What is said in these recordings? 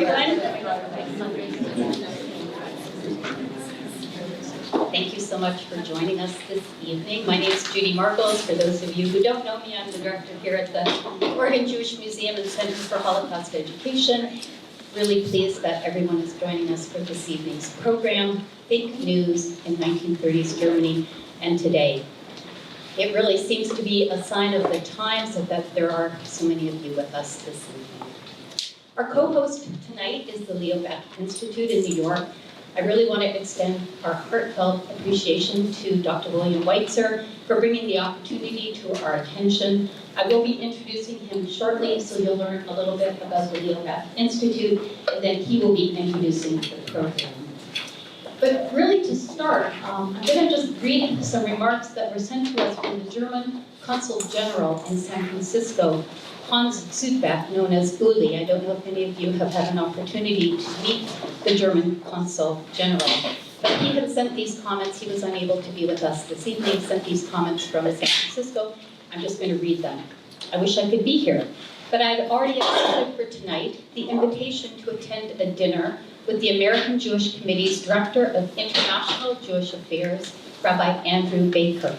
everyone. Thank you so much for joining us this evening. My name is Judy Markles. For those of you who don't know me, I'm the director here at the Oregon Jewish Museum and Center for Holocaust Education. Really pleased that everyone is joining us for this evening's program, Fake News in 1930s Germany and Today. It really seems to be a sign of the times that there are so many of you with us this evening. Our co-host tonight is the Leobeck Institute in New York. I really want to extend our heartfelt appreciation to Dr. William Weitzer for bringing the opportunity to our attention. I will be introducing him shortly, so you'll learn a little bit about the Leobeck Institute, and then he will be introducing the program. But really to start, I'm going to just read some remarks that were sent to us from the German Consul General in San Francisco, Hans Südbeck, known as Uli. I don't know if any of you have had an opportunity to meet the German Consul General, but he had sent these comments. He was unable to be with us this evening, sent these comments from San Francisco. I'm just going to read them. I wish I could be here, but I had already accepted for tonight the invitation to attend a dinner with the American Jewish Committee's Director of International Jewish Affairs, Rabbi Andrew Baker.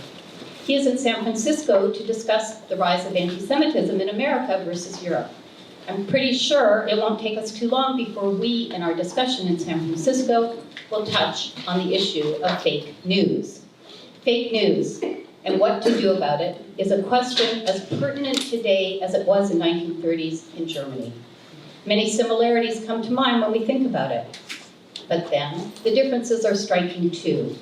He is in San Francisco to discuss the rise of anti-Semitism in America versus Europe. I'm pretty sure it won't take us too long before we, in our discussion in San Francisco, will touch on the issue of fake news. Fake news, and what to do about it, is a question as pertinent today as it was in 1930s in Germany. Many similarities come to mind when we think about it. But then, the differences are striking too.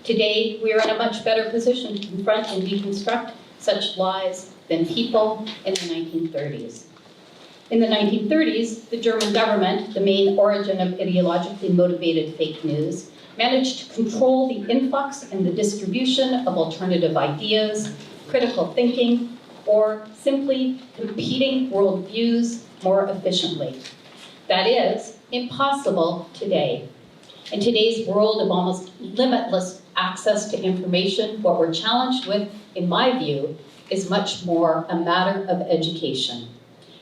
Today, we are in a much better position to confront and deconstruct such lies than people in the 1930s. In the 1930s, the German government, the main origin of ideologically motivated fake news, managed to control the influx and the distribution of alternative ideas, critical thinking, or simply competing worldviews more efficiently. That is impossible today. In today's world of almost limitless access to information, what we're challenged with, in my view, is much more a matter of education.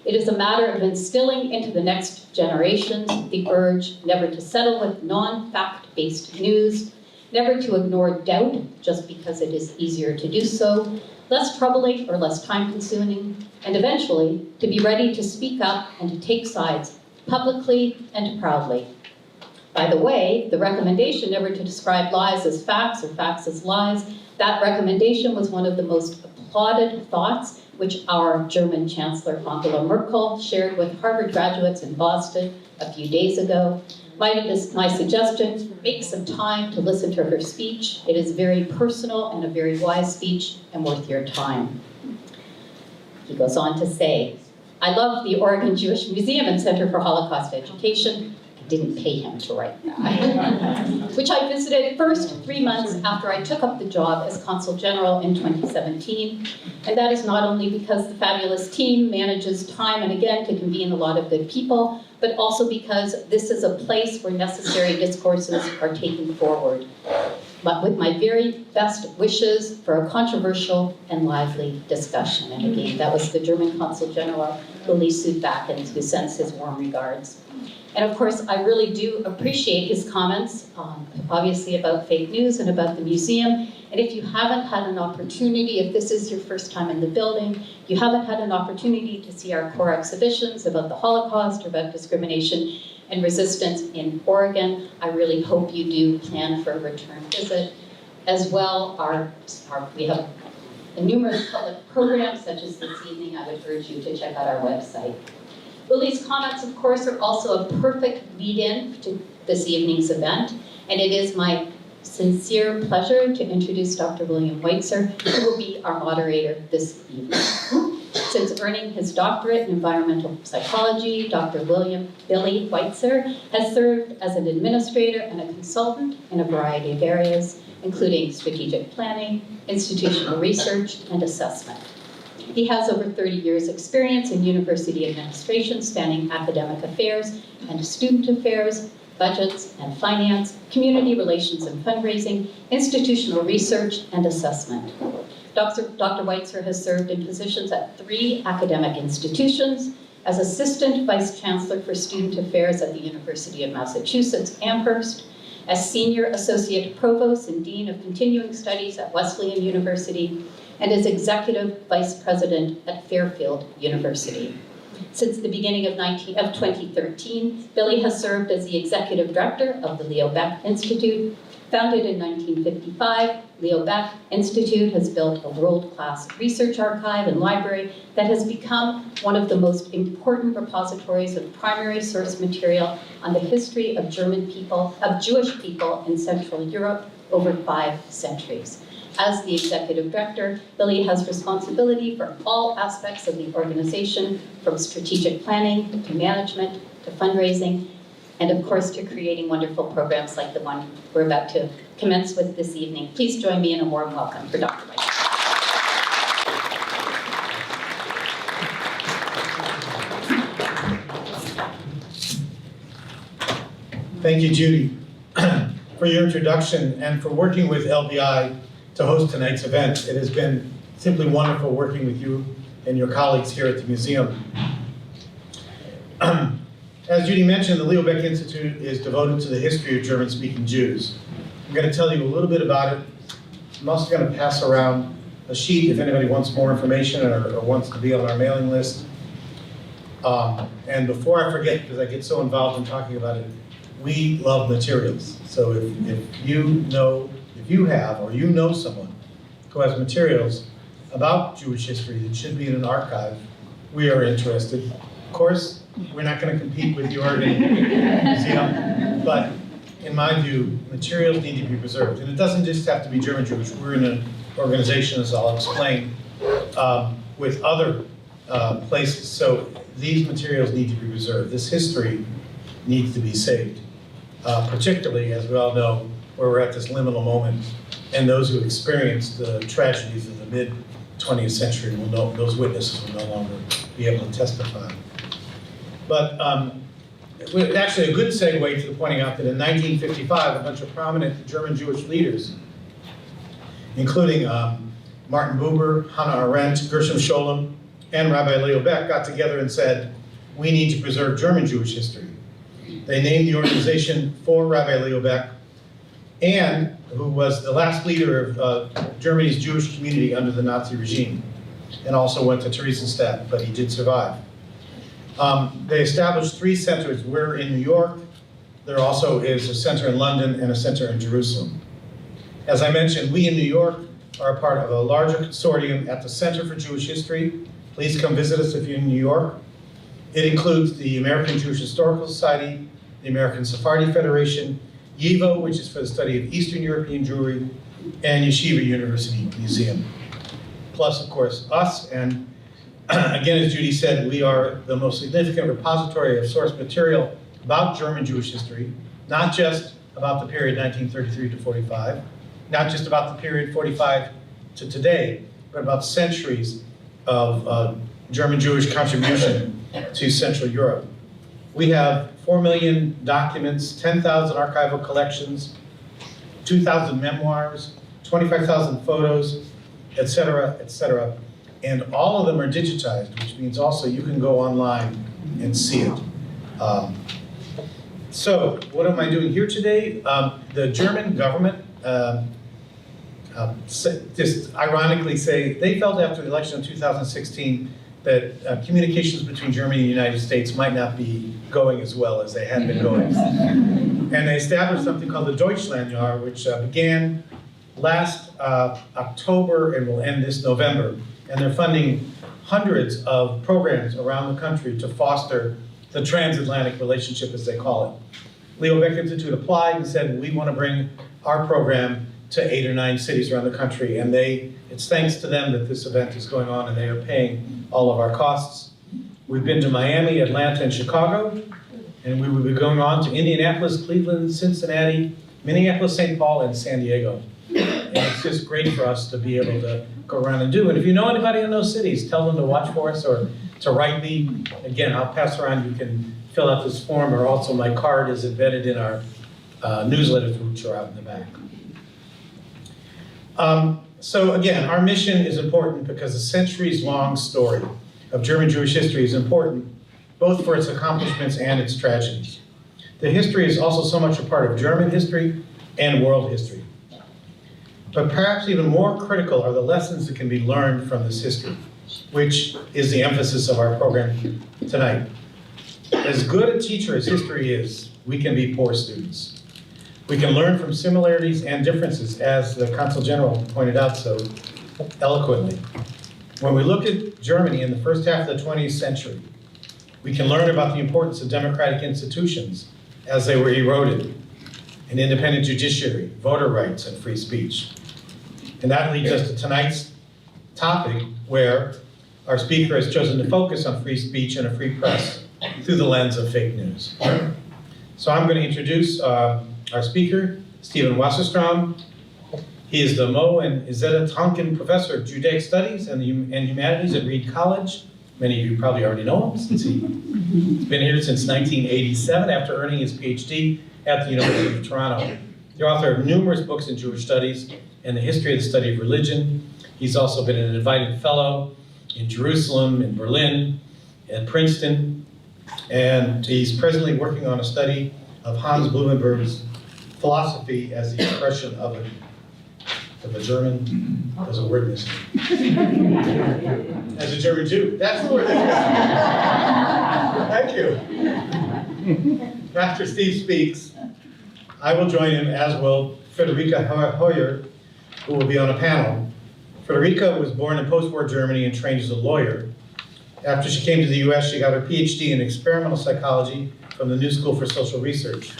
It is a matter of instilling into the next generations the urge never to settle with non-fact-based news, never to ignore doubt just because it is easier to do so, less troubling or less time-consuming, and eventually to be ready to speak up and to take sides publicly and proudly. By the way, the recommendation never to describe lies as facts or facts as lies, that recommendation was one of the most applauded thoughts which our German Chancellor Angela Merkel shared with Harvard graduates in Boston a few days ago. My suggestion, make some time to listen to her speech. It is very personal and a very wise speech and worth your time. He goes on to say, I love the Oregon Jewish Museum and Center for Holocaust Education. I didn't pay him to write that. Which I visited first 3 months after I took up the job as Consul General in 2017. And that is not only because the fabulous team manages time and again to convene a lot of good people, but also because this is a place where necessary discourses are taken forward. But with my very best wishes for a controversial and lively discussion. And again, that was the German Consul General, Uli Südbeck, who sends his warm regards. And of course, I really do appreciate his comments, obviously about fake news and about the museum. And if you haven't had an opportunity, if this is your first time in the building, you haven't had an opportunity to see our core exhibitions about the Holocaust or about discrimination and resistance in Oregon, I really hope you do plan for a return visit. As well, we have numerous public programs such as this evening. I would urge you to check out our website. Uli's comments, of course, are also a perfect lead-in to this evening's event, and it is my sincere pleasure to introduce Dr. William Weitzer, who will be our moderator this evening. Since earning his doctorate in environmental psychology, Dr. Billy Weitzer has served as an administrator and a consultant in a variety of areas, including strategic planning, institutional research, and assessment. He has over 30 years' experience in university administration, spanning academic affairs and student affairs, budgets and finance, community relations and fundraising, institutional research, and assessment. Dr. Weitzer has served in positions at 3 academic institutions, as Assistant Vice Chancellor for Student Affairs at the University of Massachusetts, Amherst, as Senior Associate Provost and Dean of Continuing Studies at Wesleyan University, and as Executive Vice President at Fairfield University. Since the beginning of 2013, Billy has served as the Executive Director of the Leobeck Institute. Founded in 1955, Leobeck Institute has built a world-class research archive and library that has become one of the most important repositories of primary source material on the history of Jewish people in Central Europe over 5 centuries. As the Executive Director, Billy has responsibility for all aspects of the organization, from strategic planning to management to fundraising, and of course to creating wonderful programs like the one we're about to commence with this evening. Please join me in a warm welcome for Dr. Weitzer. Thank you, Judy, for your introduction and for working with LBI to host tonight's event. It has been simply wonderful working with you and your colleagues here at the museum. As Judy mentioned, the Leobeck Institute is devoted to the history of German-speaking Jews. I'm going to tell you a little bit about it. I'm also going to pass around a sheet if anybody wants more information or wants to be on our mailing list. And before I forget, because I get so involved in talking about it, we love materials. So if you have or you know someone who has materials about Jewish history that should be in an archive, we are interested. Of course, we're not going to compete with the Oregon Museum, but in my view, materials need to be preserved. And it doesn't just have to be German Jewish. We're in an organization, as I'll explain, with other places. So these materials need to be preserved. This history needs to be saved, particularly, as we all know, where we're at this liminal moment. And those who experienced the tragedies of the mid-20th century will know, those witnesses will no longer be able to testify. But actually a good segue to pointing out that in 1955, a bunch of prominent German Jewish leaders, including Martin Buber, Hannah Arendt, Gershom Scholem, and Rabbi Leobeck got together and said, we need to preserve German Jewish history. They named the organization for Rabbi Leobeck, and who was the last leader of Germany's Jewish community under the Nazi regime, and also went to Theresienstadt, but he did survive. They established 3 centers. We're in New York. There also is a center in London and a center in Jerusalem. As I mentioned, we in New York are a part of a larger consortium at the Center for Jewish History. Please come visit us if you're in New York. It includes the American Jewish Historical Society, the American Sephardi Federation, YIVO, which is for the study of Eastern European Jewry, and Yeshiva University Museum. Plus, of course, us, and again, as Judy said, we are the most significant repository of source material about German Jewish history, not just about the period 1933 to 45, not just about the period 45 to today, but about centuries of German Jewish contribution to Central Europe. We have 4 million documents, 10,000 archival collections, 2,000 memoirs, 25,000 photos, et cetera, et cetera. And all of them are digitized, which means also you can go online and see it. So what am I doing here today? The German government just ironically say they felt after the election of 2016 that communications between Germany and the United States might not be going as well as they had been going. And they established something called the Deutschlandjahr, which began last October and will end this November. And they're funding hundreds of programs around the country to foster the transatlantic relationship, as they call it. Leobeck Institute applied and said, we want to bring our program to 8 or 9 cities around the country. And it's thanks to them that this event is going on, and they are paying all of our costs. We've been to Miami, Atlanta, and Chicago, and we will be going on to Indianapolis, Cleveland, Cincinnati, Minneapolis, St. Paul, and San Diego. And it's just great for us to be able to go around and do. And if you know anybody in those cities, tell them to watch for us or to write me. Again, I'll pass around. You can fill out this form, or also my card is embedded in our newsletters, which are out in the back. So again, our mission is important because the centuries-long story of German Jewish history is important both for its accomplishments and its tragedies. The history is also so much a part of German history and world history. But perhaps even more critical are the lessons that can be learned from this history, which is the emphasis of our program tonight. As good a teacher as history is, we can be poor students. We can learn from similarities and differences, as the Consul General pointed out so eloquently. When we look at Germany in the first half of the 20th century, we can learn about the importance of democratic institutions as they were eroded, an independent judiciary, voter rights, and free speech. And that leads us to tonight's topic, where our speaker has chosen to focus on free speech and a free press through the lens of fake news. So I'm going to introduce our speaker, Steven Wasserstrom. He is the Mo and Izetta Tonkon Professor of Judaic Studies and Humanities at Reed College. Many of you probably already know him, since he's been here since 1987 after earning his PhD at the University of Toronto. The author of numerous books in Jewish studies and the history of the study of religion. He's also been an invited fellow in Jerusalem, in Berlin, and Princeton, and he's presently working on a study of Hans Blumenberg's philosophy as the expression of a German, there's a word missing. As a German Jew, that's the word that's missing. Thank you. After Steve speaks, I will join him, as will Friderike Heuer, who will be on a panel. Friderike was born in post-war Germany and trained as a lawyer. After she came to the US, she got her PhD in experimental psychology from the New School for Social Research.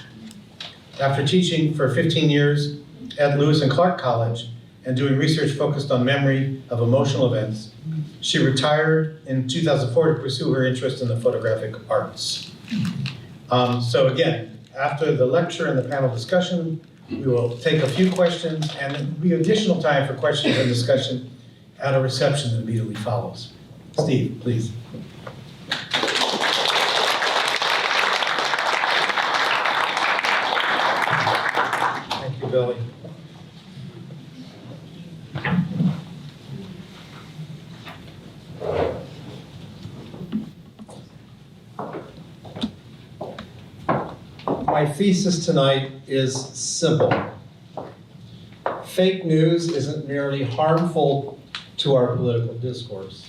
After teaching for 15 years at Lewis and Clark College and doing research focused on memory of emotional events, she retired in 2004 to pursue her interest in the photographic arts. So again, after the lecture and the panel discussion, we will take a few questions, and there will be additional time for questions and discussion at a reception that immediately follows. Steve, please. Thank you, Billy. My thesis tonight is simple. Fake news isn't merely harmful to our political discourse.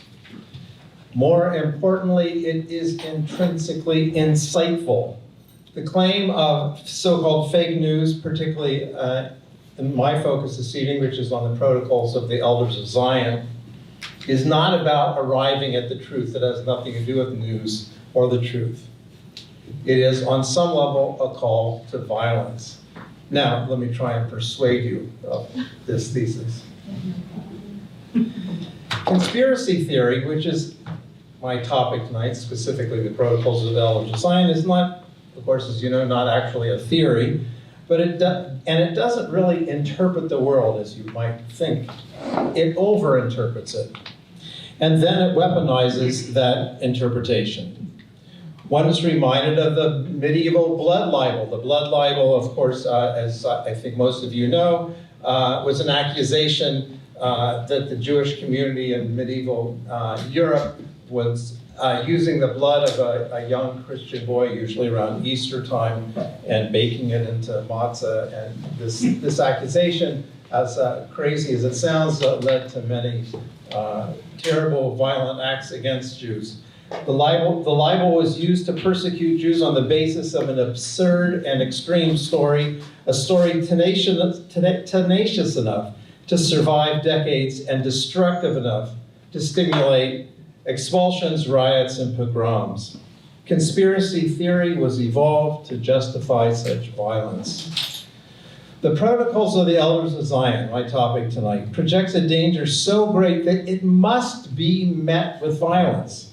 More importantly, it is intrinsically insightful. The claim of so-called fake news, particularly in my focus this evening, which is on the protocols of the Elders of Zion, is not about arriving at the truth that has nothing to do with news or the truth. It is, on some level, a call to violence. Now, let me try and persuade you of this thesis. Conspiracy theory, which is my topic tonight, specifically the protocols of the Elders of Zion, is not, of course, as you know, not actually a theory, but it doesn't really interpret the world as you might think. It over-interprets it. And then it weaponizes that interpretation. One is reminded of the medieval blood libel. The blood libel, of course, as I think most of you know, was an accusation that the Jewish community in medieval Europe was using the blood of a young Christian boy, usually around Easter time, and baking it into matzah. And this accusation, as crazy as it sounds, led to many terrible, violent acts against Jews. The libel was used to persecute Jews on the basis of an absurd and extreme story, a story tenacious enough to survive decades and destructive enough to stimulate expulsions, riots, and pogroms. Conspiracy theory was evolved to justify such violence. The Protocols of the Elders of Zion, my topic tonight, projects a danger so great that it must be met with violence.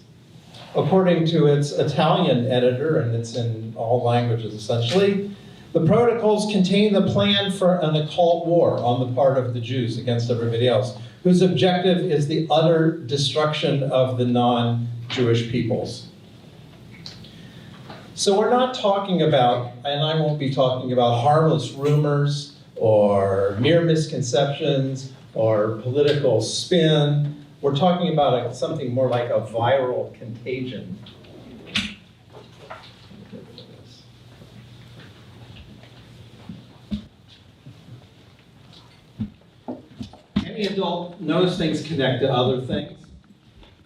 According to its Italian editor, and it's in all languages essentially, the protocols contain the plan for an occult war on the part of the Jews against everybody else, whose objective is the utter destruction of the non-Jewish peoples. So we're not talking about, and I won't be talking about harmless rumors or mere misconceptions or political spin. We're talking about something more like a viral contagion. Any adult knows things connect to other things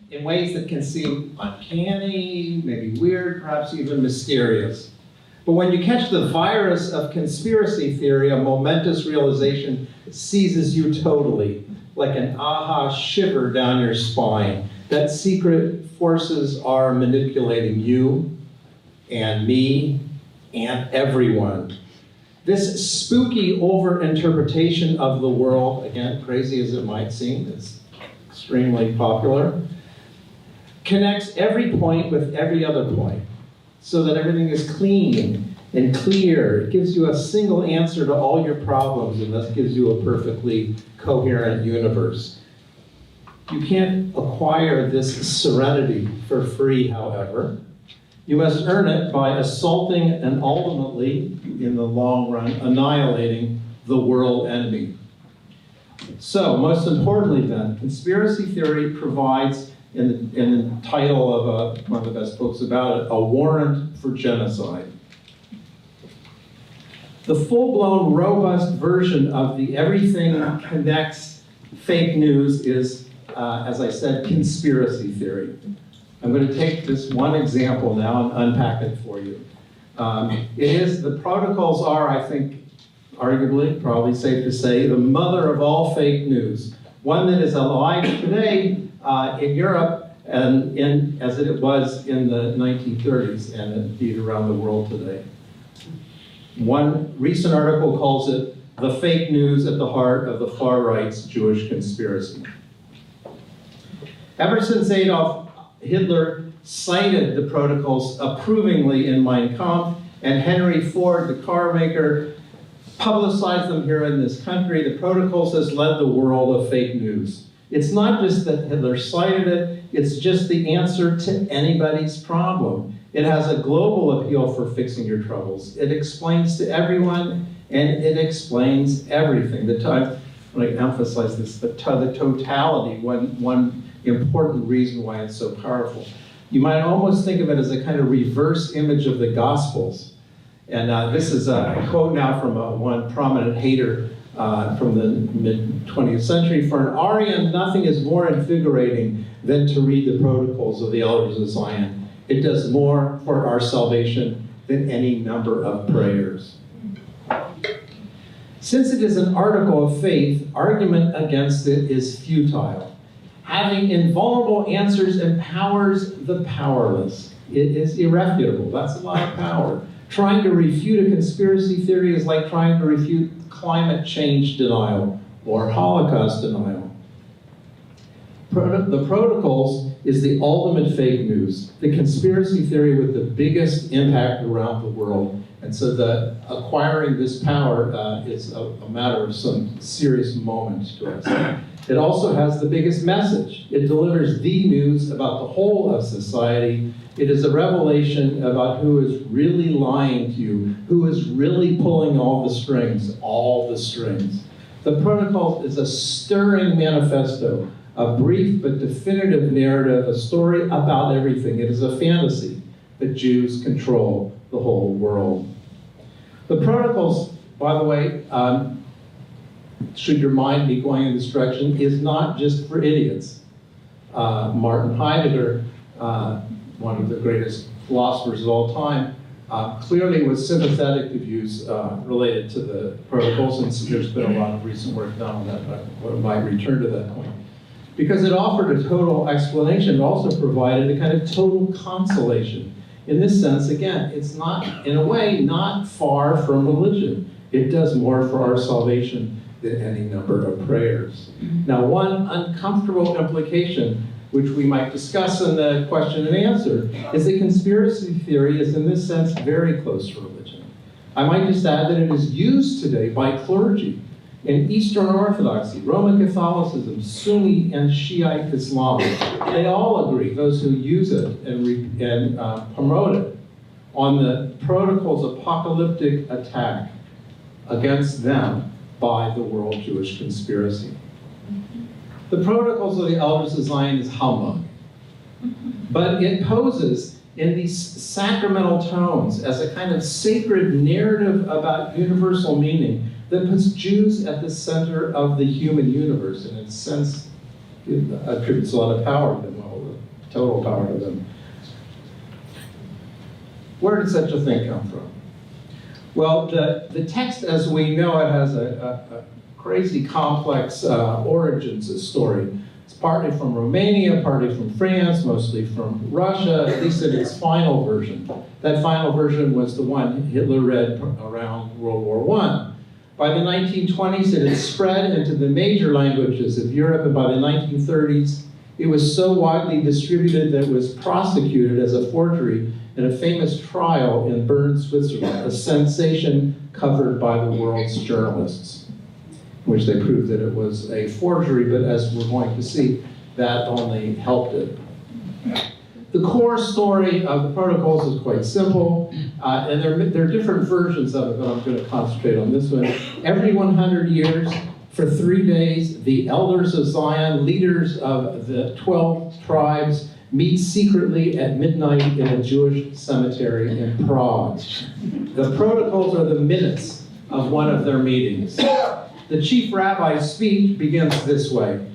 in ways that can seem uncanny, maybe weird, perhaps even mysterious. But when you catch the virus of conspiracy theory, a momentous realization seizes you totally, like an aha shiver down your spine, that secret forces are manipulating you and me and everyone. This spooky overinterpretation of the world, again, crazy as it might seem, it's extremely popular, connects every point with every other point so that everything is clean and clear. It gives you a single answer to all your problems and thus gives you a perfectly coherent universe. You can't acquire this serenity for free, however. You must earn it by assaulting and ultimately, in the long run, annihilating the world enemy. So, most importantly then, conspiracy theory provides, in the title of one of the best books about it, a warrant for genocide. The full-blown, robust version of the everything connects fake news is, as I said, conspiracy theory. I'm going to take this one example now and unpack it for you. The protocols are, I think, arguably, probably safe to say, the mother of all fake news. One that is alive today in Europe and as it was in the 1930s and indeed around the world today. One recent article calls it the fake news at the heart of the far right's Jewish conspiracy. Ever since Adolf Hitler cited the protocols approvingly in Mein Kampf, and Henry Ford, the car maker, publicized them here in this country, the protocols has led the world of fake news. It's not just that Hitler cited it, it's just the answer to anybody's problem. It has a global appeal for fixing your troubles. It explains to everyone, and it explains everything. When I emphasize this, the totality, one important reason why it's so powerful. You might almost think of it as a kind of reverse image of the Gospels. And this is a quote now from one prominent hater from the mid-20th century. For an Aryan, nothing is more invigorating than to read the protocols of the elders of Zion. It does more for our salvation than any number of prayers. Since it is an article of faith, argument against it is futile. Having invulnerable answers empowers the powerless. It is irrefutable. That's a lot of power. Trying to refute a conspiracy theory is like trying to refute climate change denial or Holocaust denial. The protocols is the ultimate fake news, the conspiracy theory with the biggest impact around the world. And so acquiring this power is a matter of some serious moment to us. It also has the biggest message. It delivers the news about the whole of society. It is a revelation about who is really lying to you, who is really pulling all the strings, all the strings. The protocol is a stirring manifesto, a brief but definitive narrative, a story about everything. It is a fantasy that Jews control the whole world. The protocols, by the way, should your mind be going in this direction, is not just for idiots. Martin Heidegger, one of the greatest philosophers of all time, clearly was sympathetic to views related to the protocols, and so there's been a lot of recent work done on that, but I might return to that point. Because it offered a total explanation, it also provided a kind of total consolation. In this sense, again, it's not, in a way, not far from religion. It does more for our salvation than any number of prayers. Now, one uncomfortable implication, which we might discuss in the question and answer, is that conspiracy theory is, in this sense, very close to religion. I might just add that it is used today by clergy in Eastern Orthodoxy, Roman Catholicism, Sunni and Shiite Islam. They all agree, those who use it and promote it, on the protocol's apocalyptic attack against them by the world Jewish conspiracy. The protocols of the elders of Zion is humbug, but it poses in these sacramental tones as a kind of sacred narrative about universal meaning that puts Jews at the center of the human universe, and in a sense, it attributes a lot of power to them, well, total power to them. Where did such a thing come from? Well, the text as we know it has a crazy complex origins story. It's partly from Romania, partly from France, mostly from Russia, at least in its final version. That final version was the one Hitler read around World War I. By the 1920s, it had spread into the major languages of Europe, and by the 1930s, it was so widely distributed that it was prosecuted as a forgery in a famous trial in Bern, Switzerland, a sensation covered by the world's journalists, in which they proved that it was a forgery, but as we're going to see, that only helped it. The core story of the protocols is quite simple, and there are different versions of it, but I'm going to concentrate on this one. Every 100 years, for 3 days, the elders of Zion, leaders of the 12 tribes, meet secretly at midnight in a Jewish cemetery in Prague. The protocols are the minutes of one of their meetings. The chief rabbi's speech begins this way.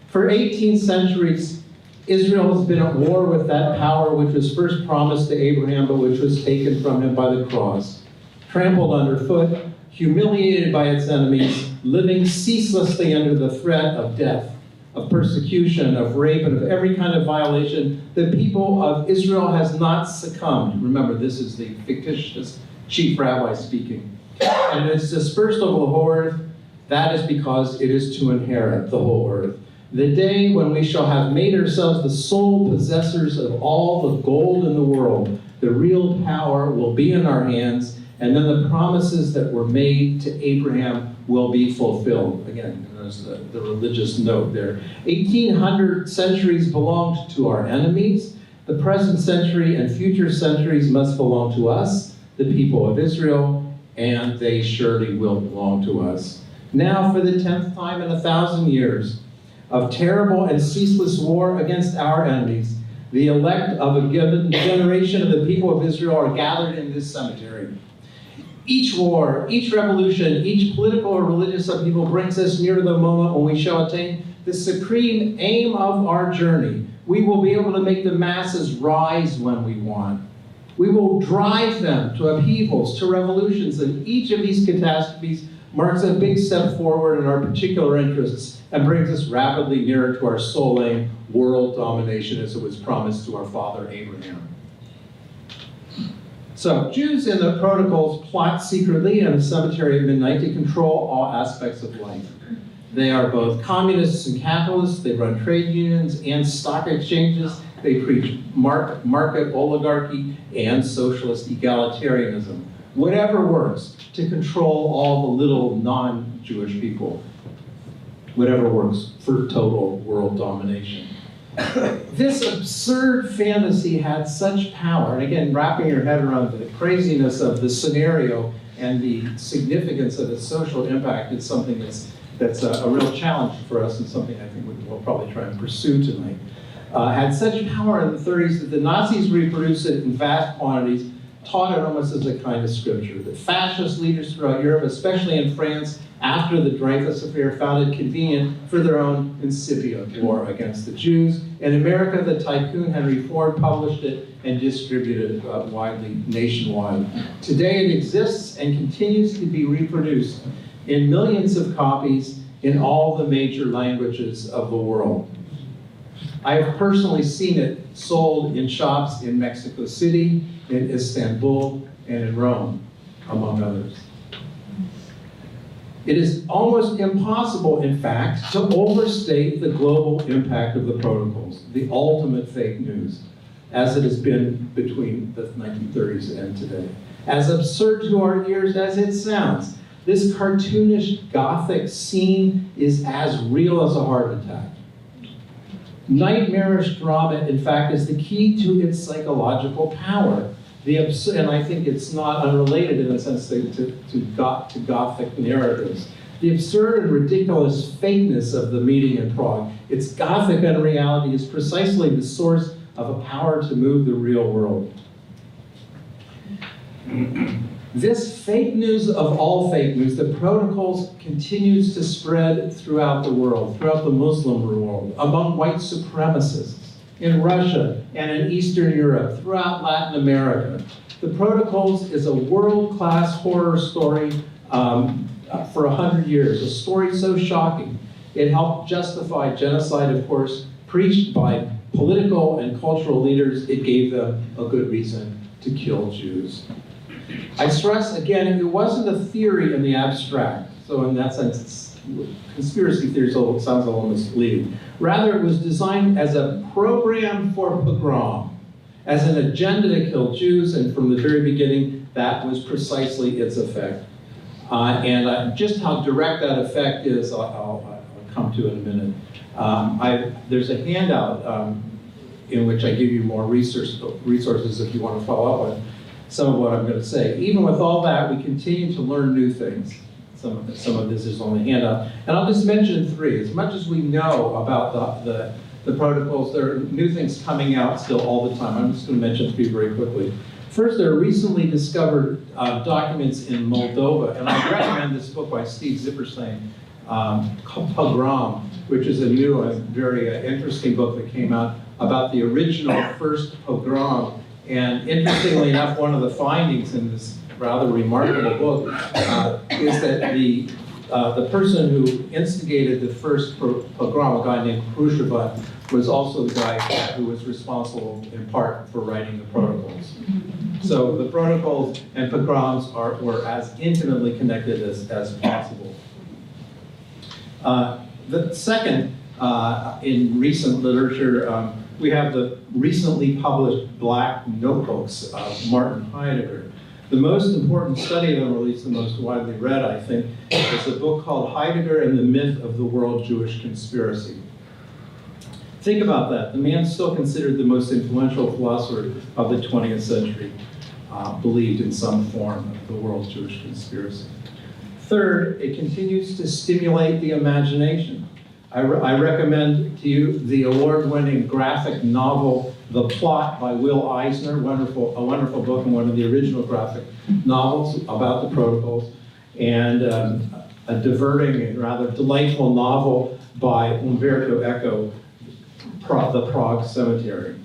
For 18 centuries, Israel has been at war with that power which was first promised to Abraham, but which was taken from him by the cross. Trampled underfoot, humiliated by its enemies, living ceaselessly under the threat of death, of persecution, of rape, and of every kind of violation, the people of Israel has not succumbed. Remember, this is the fictitious chief rabbi speaking. And it's dispersed over the whole earth. That is because it is to inherit the whole earth. The day when we shall have made ourselves the sole possessors of all the gold in the world, the real power will be in our hands, and then the promises that were made to Abraham will be fulfilled. Again, there's the religious note there. 1800 centuries belonged to our enemies. The present century and future centuries must belong to us, the people of Israel, and they surely will belong to us. Now, for the 10th time in 1,000 years of terrible and ceaseless war against our enemies, the elect of a given generation of the people of Israel are gathered in this cemetery. Each war, each revolution, each political or religious upheaval brings us near to the moment when we shall attain the supreme aim of our journey. We will be able to make the masses rise when we want. We will drive them to upheavals, to revolutions, and each of these catastrophes marks a big step forward in our particular interests and brings us rapidly nearer to our sole aim, world domination, as it was promised to our father Abraham. So, Jews in the protocols plot secretly in a cemetery at midnight to control all aspects of life. They are both communists and capitalists. They run trade unions and stock exchanges. They preach market oligarchy and socialist egalitarianism. Whatever works to control all the little non-Jewish people. Whatever works for total world domination. This absurd fantasy had such power, and again, wrapping your head around the craziness of the scenario and the significance of its social impact is something that's a real challenge for us, and something I think we'll probably try and pursue tonight. Had such power in the 30s that the Nazis reproduced it in vast quantities, taught it almost as a kind of scripture. The fascist leaders throughout Europe, especially in France, after the Dreyfus Affair, found it convenient for their own incipient war against the Jews. In America, the tycoon Henry Ford published it and distributed it widely, nationwide. Today it exists and continues to be reproduced in millions of copies in all the major languages of the world. I have personally seen it sold in shops in Mexico City, in Istanbul, and in Rome, among others. It is almost impossible, in fact, to overstate the global impact of the protocols, the ultimate fake news, as it has been between the 1930s and today. As absurd to our ears as it sounds, this cartoonish Gothic scene is as real as a heart attack. Nightmarish drama, in fact, is the key to its psychological power. And I think it's not unrelated in a sense to Gothic narratives. The absurd and ridiculous fakeness of the meeting in Prague, its Gothic unreality, is precisely the source of a power to move the real world. This fake news of all fake news, the protocols, continues to spread throughout the world, throughout the Muslim world, among white supremacists, in Russia and in Eastern Europe, throughout Latin America. The Protocols is a world-class horror story for 100 years, a story so shocking. It helped justify genocide, of course, preached by political and cultural leaders. It gave them a good reason to kill Jews. I stress again, it wasn't a theory in the abstract. So in that sense, conspiracy theory sounds a little misleading. Rather, it was designed as a program for pogrom, as an agenda to kill Jews, and from the very beginning, that was precisely its effect. Just how direct that effect is, I'll come to in a minute. There's a handout in which I give you more resources if you want to follow up on some of what I'm going to say. Even with all that, we continue to learn new things. Some of this is on the handout. And I'll just mention three. As much as we know about the protocols, there are new things coming out still all the time. I'm just going to mention three very quickly. First, there are recently discovered documents in Moldova, and I recommend this book by Steve Zipperstein, called Pogrom, which is a new and very interesting book that came out about the original first pogrom. And interestingly enough, one of the findings in this rather remarkable book is that the person who instigated the first pogrom, a guy named Khrushchev, was also the guy who was responsible in part for writing the protocols. So the protocols and pogroms were as intimately connected as possible. The second, in recent literature, we have the recently published Black Notebooks of Martin Heidegger. The most important study of them, or at least the most widely read, I think, is a book called Heidegger and the Myth of the World Jewish Conspiracy. Think about that. The man still considered the most influential philosopher of the 20th century, believed in some form of the world Jewish conspiracy. Third, it continues to stimulate the imagination. I recommend to you the award-winning graphic novel, The Plot by Will Eisner, a wonderful book and one of the original graphic novels about the protocols, and a diverting and rather delightful novel by Umberto Eco, The Prague Cemetery.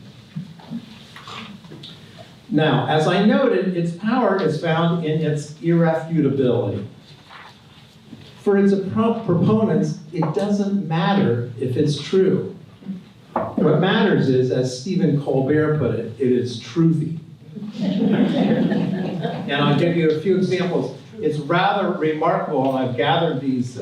Now, as I noted, its power is found in its irrefutability. For its proponents, it doesn't matter if it's true. What matters is, as Stephen Colbert put it, it is truthy. And I'll give you a few examples. It's rather remarkable, and I've gathered these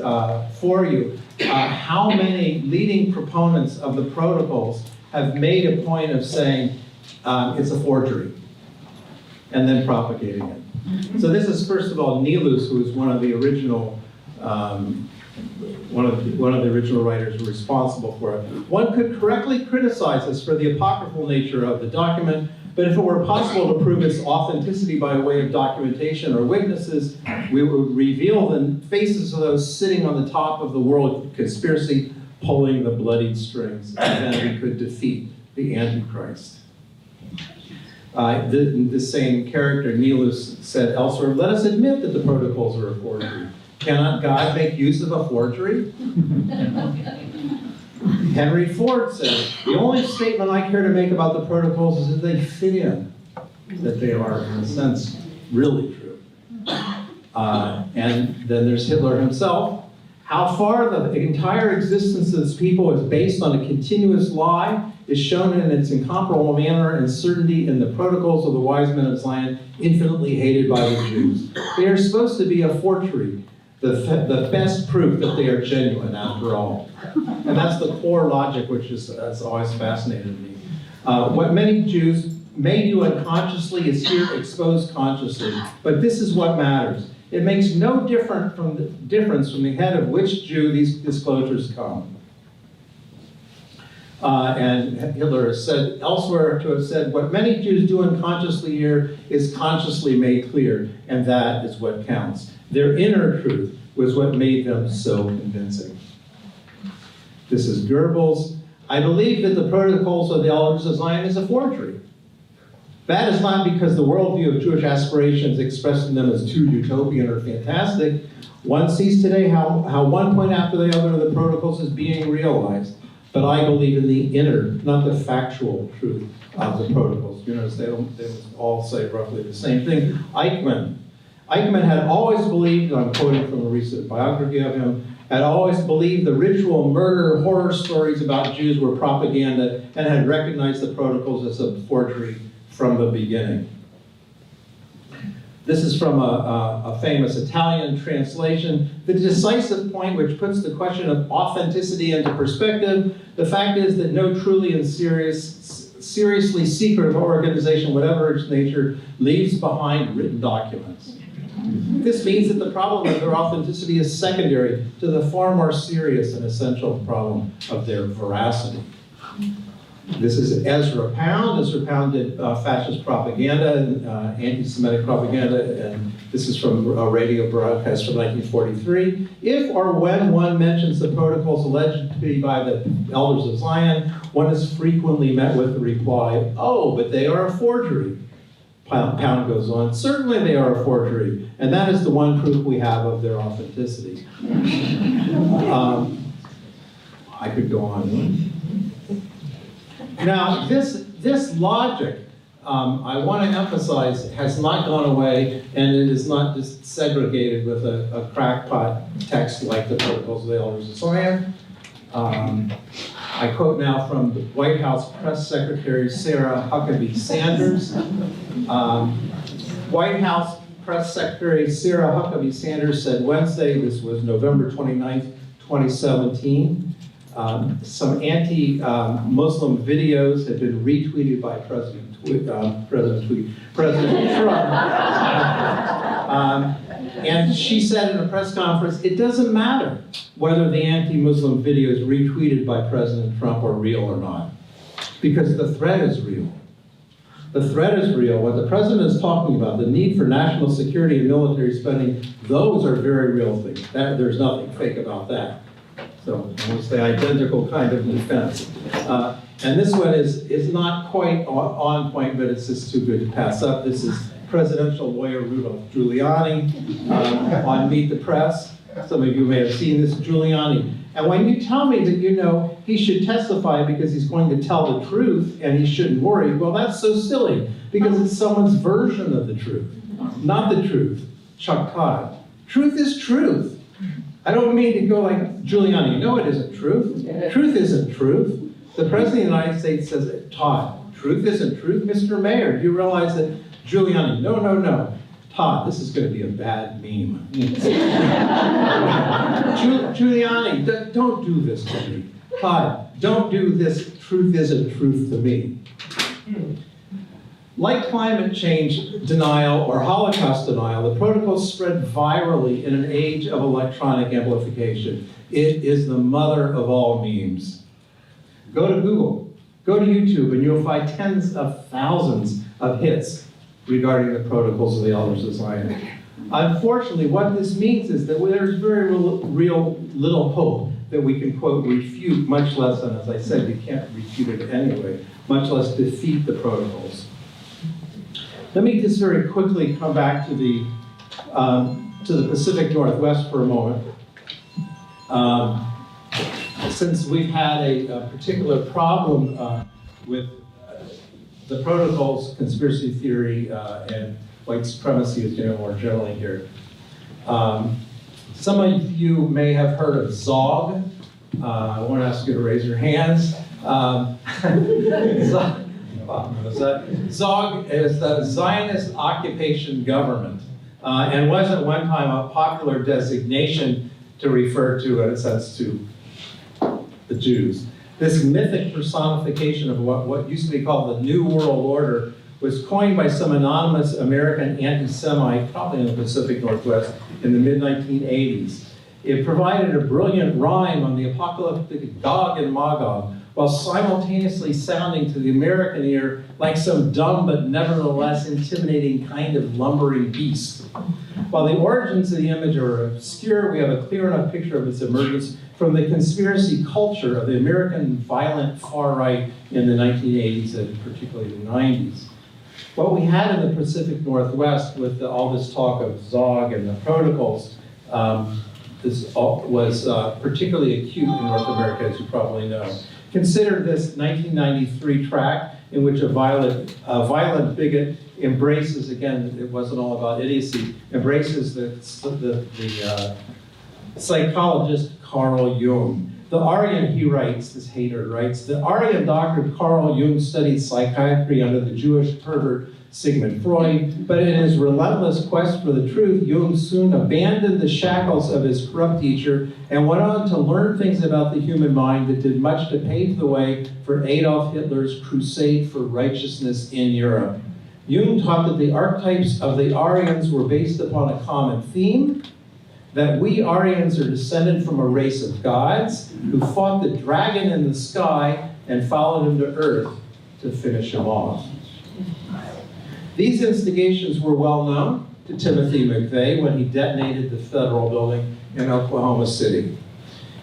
for you, how many leading proponents of the protocols have made a point of saying it's a forgery, and then propagating it. So this is, first of all, Nilus, who is one of the original one of the original writers responsible for it. One could correctly criticize us for the apocryphal nature of the document, but if it were possible to prove its authenticity by way of documentation or witnesses, we would reveal the faces of those sitting on the top of the world conspiracy, pulling the bloodied strings, and then we could defeat the Antichrist. The same character, Nilus, said elsewhere, "Let us admit that the protocols are a forgery. Cannot God make use of a forgery?" Henry Ford said, "The only statement I care to make about the protocols is that they fit in, that they are, in a sense, really true." And then there's Hitler himself. How far the entire existence of this people is based on a continuous lie is shown in its incomparable manner and certainty in the protocols of the wise men of Zion, infinitely hated by the Jews. They are supposed to be a forgery, the best proof that they are genuine after all. And that's the core logic which has always fascinated me. What many Jews may do unconsciously is here exposed consciously, but this is what matters. It makes no difference from the head of which Jew these disclosures come. And Hitler has said elsewhere to have said, "What many Jews do unconsciously here is consciously made clear, and that is what counts." Their inner truth was what made them so convincing. This is Goebbels. "I believe that the protocols of the elders of Zion is a forgery. That is not because the worldview of Jewish aspirations expressing them as too utopian or fantastic. One sees today how one point after the other of the protocols is being realized. But I believe in the inner, not the factual truth of the protocols. You notice they all say roughly the same thing. Eichmann had always believed, I'm quoting from a recent biography of him, had always believed the ritual murder horror stories about Jews were propaganda and had recognized the protocols as a forgery from the beginning. This is from a famous Italian translation. The decisive point which puts the question of authenticity into perspective, the fact is that no truly and seriously secretive organization, whatever its nature, leaves behind written documents. This means that the problem of their authenticity is secondary to the far more serious and essential problem of their veracity. This is Ezra Pound. Ezra Pound did fascist propaganda and anti-Semitic propaganda, and this is from a radio broadcast from 1943. If or when one mentions the protocols alleged to be by the elders of Zion, one is frequently met with the reply, "Oh, but they are a forgery." Pound goes on, "Certainly they are a forgery, and that is the one proof we have of their authenticity." I could go on. Now, this logic, I want to emphasize, has not gone away, and it is not just segregated with a crackpot text like the Protocols of the Elders of Zion. I quote now from the White House Press Secretary Sarah Huckabee Sanders. White House Press Secretary Sarah Huckabee Sanders said Wednesday, this was November 29th, 2017, some anti-Muslim videos had been retweeted by President Trump. And she said in a press conference, it doesn't matter whether the anti-Muslim video is retweeted by President Trump are real or not, because the threat is real. The threat is real. What the president is talking about, the need for national security and military spending, those are very real things. There's nothing fake about that. So almost the identical kind of defense. And this one is not quite on point, but it's just too good to pass up. This is presidential lawyer Rudolph Giuliani on Meet the Press. Some of you may have seen this, Giuliani. And when you tell me that, you know, he should testify because he's going to tell the truth and he shouldn't worry, well, that's so silly because it's someone's version of the truth, not the truth. Chuck Todd. Truth is truth. I don't mean to go like Giuliani. No, it isn't truth. Truth isn't truth. The President of the United States says, Todd, truth isn't truth. Mr. Mayor, do you realize that Giuliani, no. Todd, this is going to be a bad meme. Giuliani, don't do this to me. Todd, don't do this. Truth isn't truth to me. Like climate change denial or Holocaust denial, the protocols spread virally in an age of electronic amplification. It is the mother of all memes. Go to Google, go to YouTube, and you'll find tens of thousands of hits regarding the protocols of the Elders of Zion. Unfortunately, what this means is that there's very real little hope that we can, quote, refute, much less, and as I said, you can't refute it anyway, much less defeat the protocols. Let me just very quickly come back to the Pacific Northwest for a moment. Since we've had a particular problem with the protocols, conspiracy theory, and white supremacy is more generally here. Some of you may have heard of ZOG. I won't ask you to raise your hands. ZOG is the Zionist Occupation Government, and was at one time a popular designation to refer to, in a sense, to the Jews. This mythic personification of what used to be called the New World Order was coined by some anonymous American anti-Semite, probably in the Pacific Northwest, in the mid-1980s. It provided a brilliant rhyme on the apocalyptic Gog and Magog, while simultaneously sounding to the American ear like some dumb but nevertheless intimidating kind of lumbering beast. While the origins of the image are obscure, we have a clear enough picture of its emergence from the conspiracy culture of the American violent far right in the 1980s and particularly the 90s. What we had in the Pacific Northwest with all this talk of Zog and the protocols, this was particularly acute in North America, as you probably know. Consider this 1993 tract in which a violent bigot embraces, again, it wasn't all about idiocy, embraces the psychologist Carl Jung. The Aryan, he writes, this hater writes, the Aryan doctor Carl Jung studied psychiatry under the Jewish pervert Sigmund Freud, but in his relentless quest for the truth, Jung soon abandoned the shackles of his corrupt teacher and went on to learn things about the human mind that did much to pave the way for Adolf Hitler's crusade for righteousness in Europe. Jung taught that the archetypes of the Aryans were based upon a common theme, that we Aryans are descended from a race of gods who fought the dragon in the sky and followed him to earth to finish him off. These instigations were well known to Timothy McVeigh when he detonated the federal building in Oklahoma City.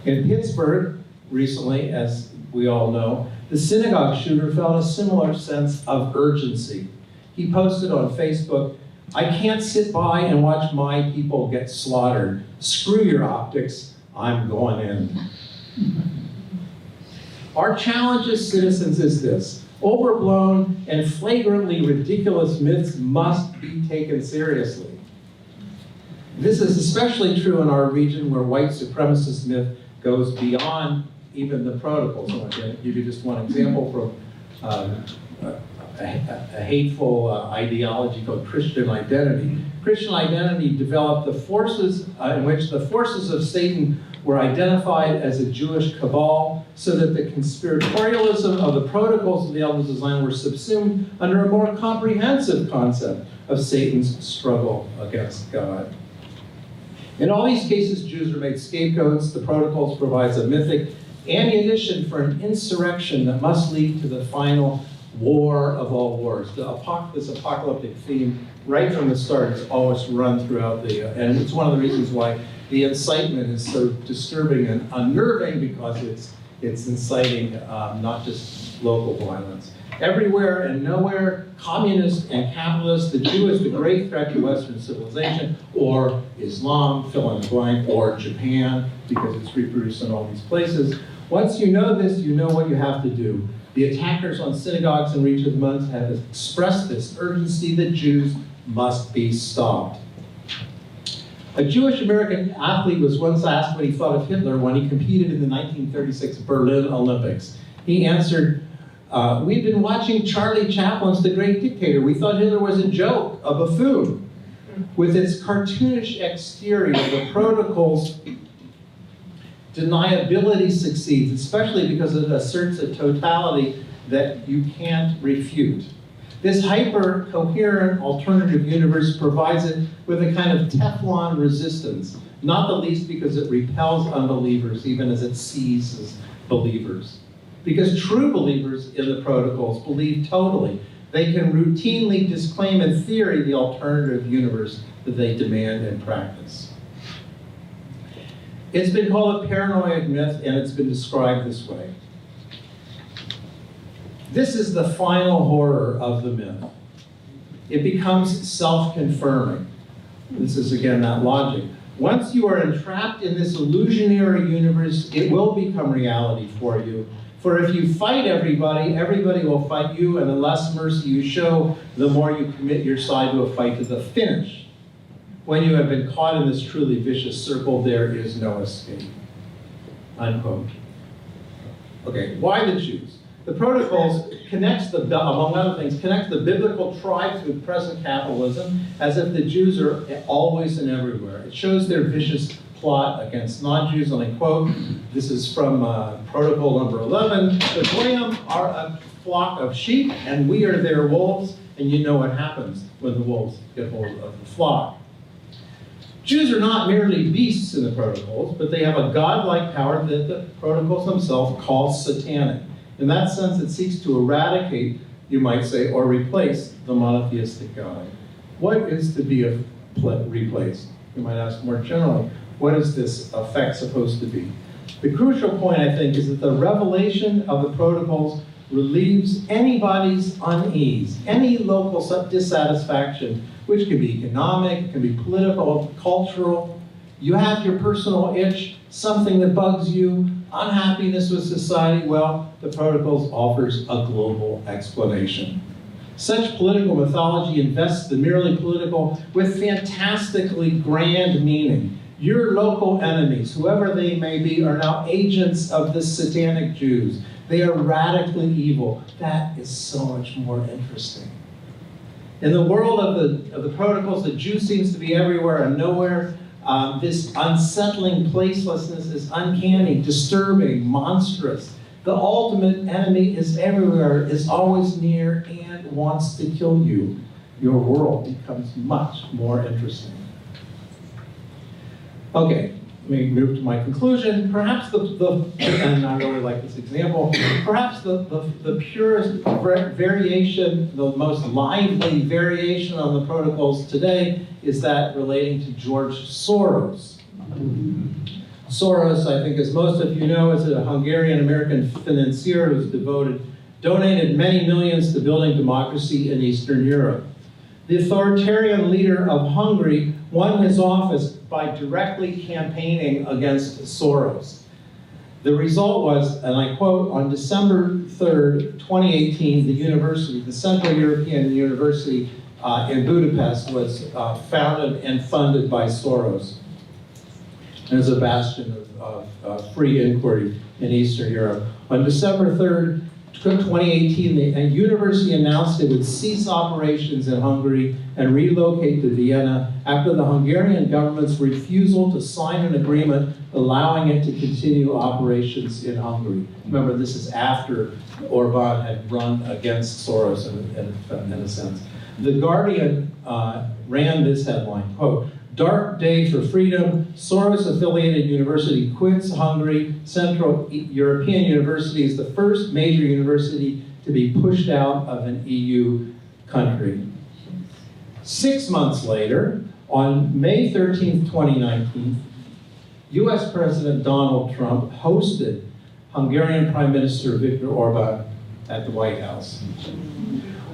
In Pittsburgh, recently, as we all know, the synagogue shooter felt a similar sense of urgency. He posted on Facebook, "I can't sit by and watch my people get slaughtered. Screw your optics, I'm going in." Our challenge as citizens is this: overblown and flagrantly ridiculous myths must be taken seriously. This is especially true in our region where white supremacist myth goes beyond even the protocols. I'm going to give you just one example from a hateful ideology called Christian identity. Christian identity developed the forces in which the forces of Satan were identified as a Jewish cabal, so that the conspiratorialism of the protocols of the Elders Design were subsumed under a more comprehensive concept of Satan's struggle against God. In all these cases, Jews are made scapegoats. The protocols provides a mythic ammunition for an insurrection that must lead to the final war of all wars. This apocalyptic theme, right from the start, is always run throughout and it's one of the reasons why the incitement is so disturbing and unnerving, because it's inciting not just local violence. Everywhere and nowhere, communist and capitalist, the Jew is the great threat to Western civilization, or Islam, fill in the blank, or Japan, because it's reproduced in all these places. Once you know this, you know what you have to do. The attackers on synagogues in recent months have expressed this urgency that Jews must be stopped. A Jewish American athlete was once asked what he thought of Hitler when he competed in the 1936 Berlin Olympics. He answered, "We've been watching Charlie Chaplin's The Great Dictator. We thought Hitler was a joke, a buffoon." With its cartoonish exterior, the protocol's deniability succeeds, especially because it asserts a totality that you can't refute. This hyper-coherent alternative universe provides it with a kind of Teflon resistance, not the least because it repels unbelievers, even as it seizes believers. Because true believers in the protocols believe totally. They can routinely disclaim in theory the alternative universe that they demand in practice. It's been called a paranoid myth, and it's been described this way. This is the final horror of the myth. It becomes self-confirming. This is, again, that logic. Once you are entrapped in this illusionary universe, it will become reality for you. For if you fight everybody, everybody will fight you, and the less mercy you show, the more you commit your side to a fight to the finish. When you have been caught in this truly vicious circle, there is no escape. Unquote. Okay, why the Jews? The protocols among other things, connects the biblical tribes with present capitalism as if the Jews are always and everywhere. It shows their vicious plot against non-Jews, and I quote, this is from protocol number 11, "The Goyim are a flock of sheep, and we are their wolves," and you know what happens when the wolves get hold of the flock. Jews are not merely beasts in the protocols, but they have a godlike power that the protocols themselves call satanic. In that sense, it seeks to eradicate, you might say, or replace the monotheistic God. What is to be replaced? You might ask more generally, what is this effect supposed to be? The crucial point, I think, is that the revelation of the protocols relieves anybody's unease, any local dissatisfaction, which can be economic, it can be political, cultural. You have your personal itch, something that bugs you, unhappiness with society. Well, the Protocols offers a global explanation. Such political mythology invests the merely political with fantastically grand meaning. Your local enemies, whoever they may be, are now agents of the satanic Jews. They are radically evil. That is so much more interesting. In the world of the Protocols, the Jew seems to be everywhere and nowhere. This unsettling placelessness is uncanny, disturbing, monstrous. The ultimate enemy is everywhere, is always near, and wants to kill you. Your world becomes much more interesting. Okay, let me move to my conclusion. Perhaps and I really like this example, perhaps the purest variation, the most lively variation on the Protocols today is that relating to George Soros. Soros, I think as most of you know, is a Hungarian-American financier who's donated many millions to building democracy in Eastern Europe. The authoritarian leader of Hungary won his office by directly campaigning against Soros. The result was, and I quote, on December 3rd, 2018, the Central European University in Budapest was founded and funded by Soros. And is a bastion of free inquiry in Eastern Europe. On December 3rd, 2018, the university announced it would cease operations in Hungary and relocate to Vienna after the Hungarian government's refusal to sign an agreement allowing it to continue operations in Hungary. Remember, this is after Orban had run against Soros in a sense. The Guardian ran this headline, quote, "Dark day for freedom, Soros-affiliated university quits Hungary. Central European University is the first major university to be pushed out of an EU country." 6 months later, on May 13th, 2019, US President Donald Trump hosted Hungarian Prime Minister Viktor Orban at the White House.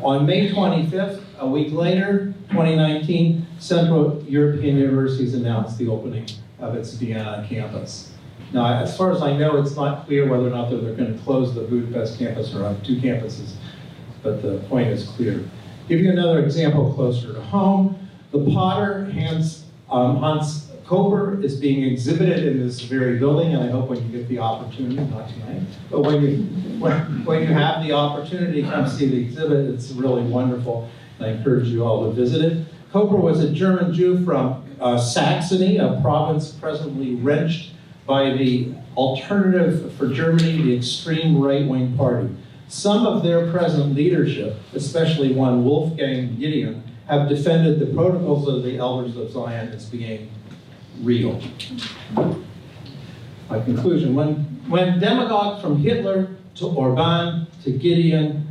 On May 25th, a week later, 2019, Central European Universities announced the opening of its Vienna campus. Now, as far as I know, it's not clear whether or not they're going to close the Budapest campus or have two campuses, but the point is clear. Give you another example closer to home. The potter Hans Koper is being exhibited in this very building, and I hope when you get the opportunity, not tonight, but when you have the opportunity to come see the exhibit, it's really wonderful. I encourage you all to visit it. Koper was a German Jew from Saxony, a province presently wrenched by the Alternative for Germany, the extreme right-wing party. Some of their present leadership, especially one Wolfgang Gideon, have defended the Protocols of the Elders of Zion as being real. My conclusion, when demagogues from Hitler to Orban to Gideon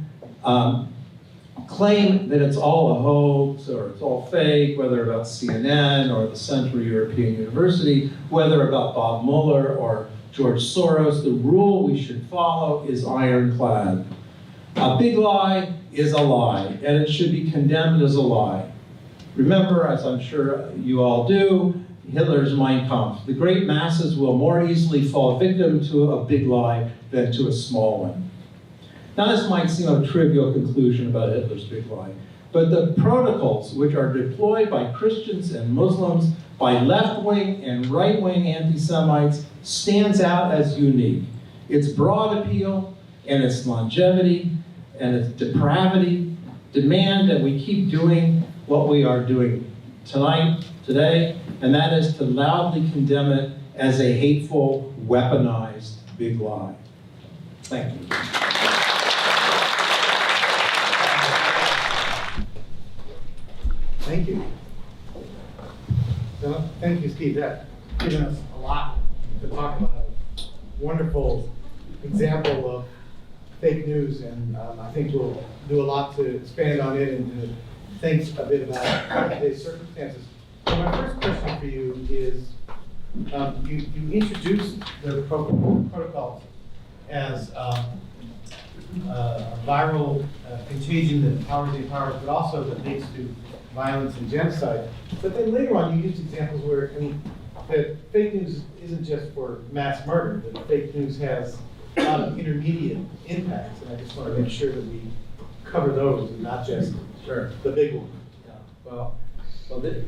claim that it's all a hoax or it's all fake, whether about CNN or the Central European University, whether about Bob Mueller or George Soros, the rule we should follow is ironclad. A big lie is a lie, and it should be condemned as a lie. Remember, as I'm sure you all do, Hitler's Mein Kampf. The great masses will more easily fall victim to a big lie than to a small one. Now, this might seem a trivial conclusion about Hitler's big lie, but the Protocols, which are deployed by Christians and Muslims, by left-wing and right-wing anti-Semites, stands out as unique. Its broad appeal and its longevity and its depravity demand that we keep doing what we are doing today, and that is to loudly condemn it as a hateful, weaponized big lie. Thank you. Thank you. So, thank you, Steve. That's given us a lot to talk about. A wonderful example of fake news, and I think we'll do a lot to expand on it and to think a bit about today's circumstances. So my first question for you is, you introduced the protocols as a viral contagion that empowers the empowers, but also that leads to violence and genocide. But then later on, you used examples where, I mean, that fake news isn't just for mass murder, that fake news has a lot of intermediate impacts, and I just want to make sure that we cover those and not just the big one. Yeah, well,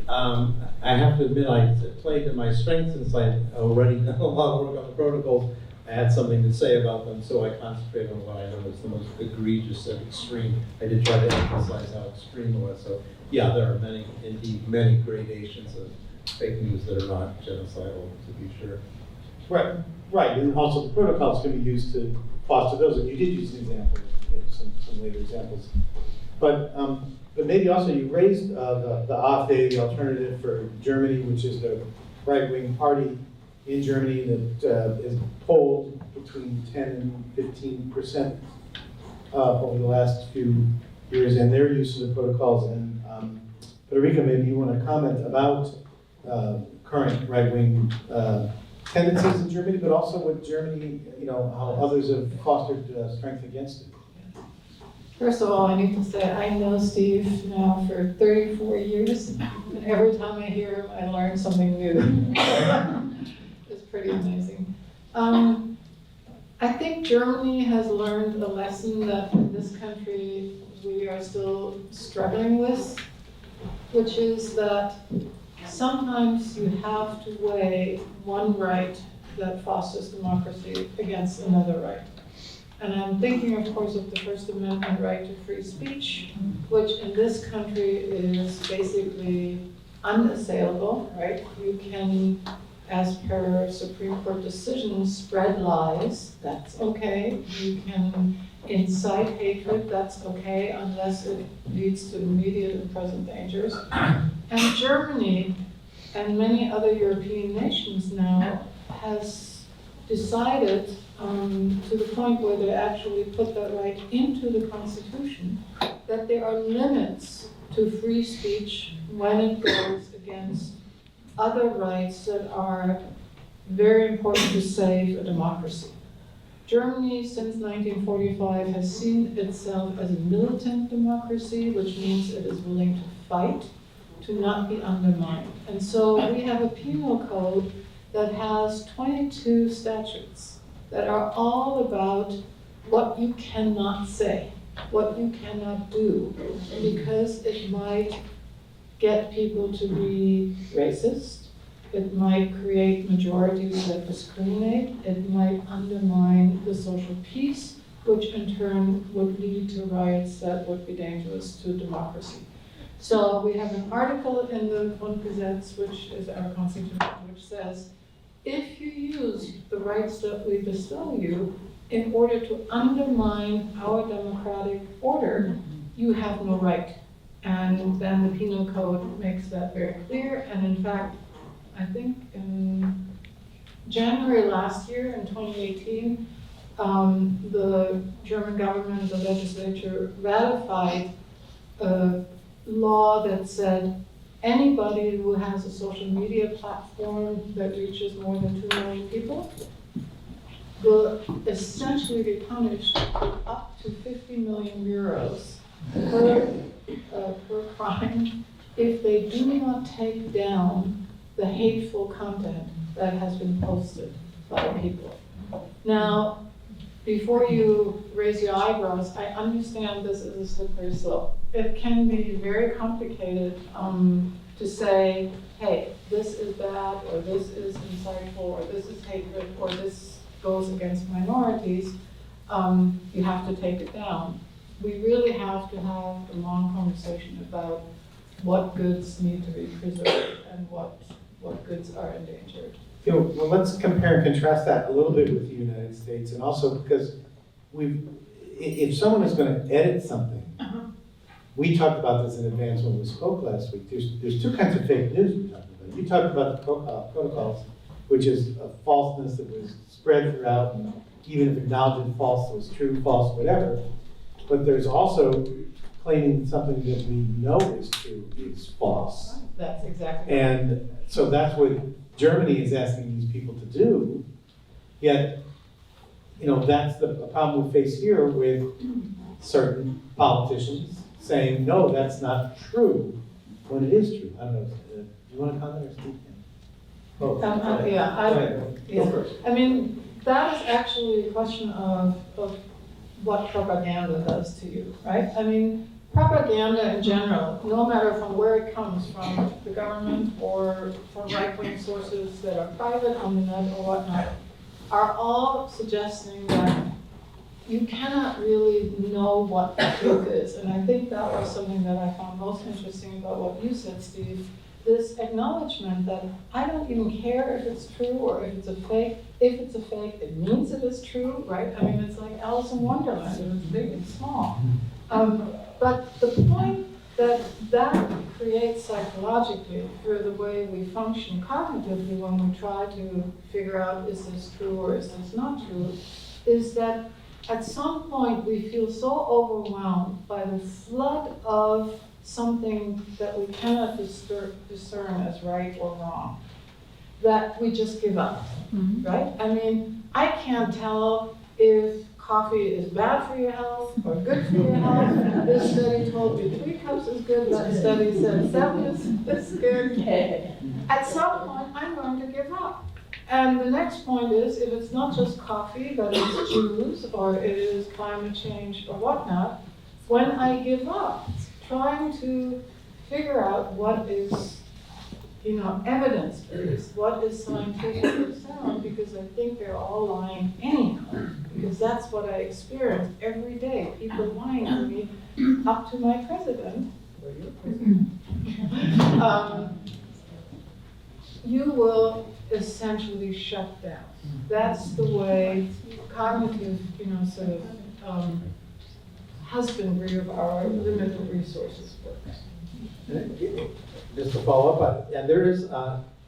I have to admit, I played to my strengths since I already done a lot of work on the protocols. I had something to say about them, so I concentrated on what I know is the most egregious and extreme. I did try to emphasize how extreme it was. So, yeah, there are many gradations of fake news that are not genocidal, to be sure. Right, and also the protocols can be used to foster those, and you did use an example, some later examples. But maybe also you raised the AfD, the alternative for Germany, which is the right-wing party in Germany that is polled between 10 and 15% over the last few years, and their use of the protocols. And Friderike, maybe you want to comment about current right-wing tendencies in Germany, but also with Germany, how others have fostered strength against it. First of all, I need to say I know Steve now for 34 years, and every time I hear him, I learn something new. It's pretty amazing. I think Germany has learned a lesson that in this country we are still struggling with, which is that sometimes you have to weigh one right that fosters democracy against another right. And I'm thinking, of course, of the First Amendment right to free speech, which in this country is basically unassailable, right? You can, as per Supreme Court decisions, spread lies, that's okay. You can incite hatred, that's okay, unless it leads to immediate and present dangers. And Germany and many other European nations now has decided to the point where they actually put that right into the Constitution, that there are limits to free speech when it goes against other rights that are very important to save a democracy. Germany, since 1945, has seen itself as a militant democracy, which means it is willing to fight, to not be undermined. And so we have a penal code that has 22 statutes that are all about what you cannot say, what you cannot do, because it might get people to be racist, it might create majorities that discriminate, it might undermine the social peace, which in turn would lead to riots that would be dangerous to democracy. So we have an article in the Grundgesetz, which is our constitution, which says, if you use the rights that we bestow you in order to undermine our democratic order, you have no right. And then the penal code makes that very clear. And in fact, I think in January last year, in 2018, the German government, the legislature, ratified a law that said anybody who has a social media platform that reaches more than 2 million people will essentially be punished with up to 50 million euros per crime if they do not take down the hateful content that has been posted by people. Now, before you raise your eyebrows, I understand this is a slippery slope. It can be very complicated to say, hey, this is bad, or this is insightful, or this is hatred, or this goes against minorities. You have to take it down. We really have to have a long conversation about what goods need to be preserved and what goods are endangered. Well, let's compare and contrast that a little bit with the United States, and also because if someone is going to edit something, we talked about this in advance when we spoke last week. There's two kinds of fake news we talked about. You talked about the protocols, which is a falseness that was spread throughout, and even if acknowledged as false, it was true, false, whatever. But there's also claiming something that we know is true is false. That's exactly right. And so that's what Germany is asking these people to do. Yet, that's the problem we face here with certain politicians saying, no, that's not true, when it is true. I don't know, do you want to comment or Steve? Oh, I mean, that is actually a question of what propaganda does to you, right? I mean, propaganda in general, no matter from where it comes from, the government or from right-wing sources that are private on the net or whatnot, are all suggesting that you cannot really know what the truth is. And I think that was something that I found most interesting about what you said, Steve, this acknowledgement that I don't even care if it's true or if it's a fake. If it's a fake, it means it is true, right? I mean, it's like Alice in Wonderland, it's big and small. But the point that creates psychologically through the way we function cognitively when we try to figure out is this true or is this not true, is that at some point we feel so overwhelmed by the flood of something that we cannot discern as right or wrong, that we just give up, right? I mean, I can't tell if coffee is bad for your health or good for your health. This study told me 3 cups is good, that study said 7 is good. At some point, I'm going to give up. And the next point is, if it's not just coffee, but it's Jews, or it is climate change, or whatnot, when I give up, trying to figure out what is, evidence-based, what is scientifically sound, because I think they're all lying anyhow, because that's what I experience every day, people lying to me, up to my president, or your president. You will essentially shut down. That's the way cognitive, sort of husbandry of our limited resources works. Just to follow up, and there is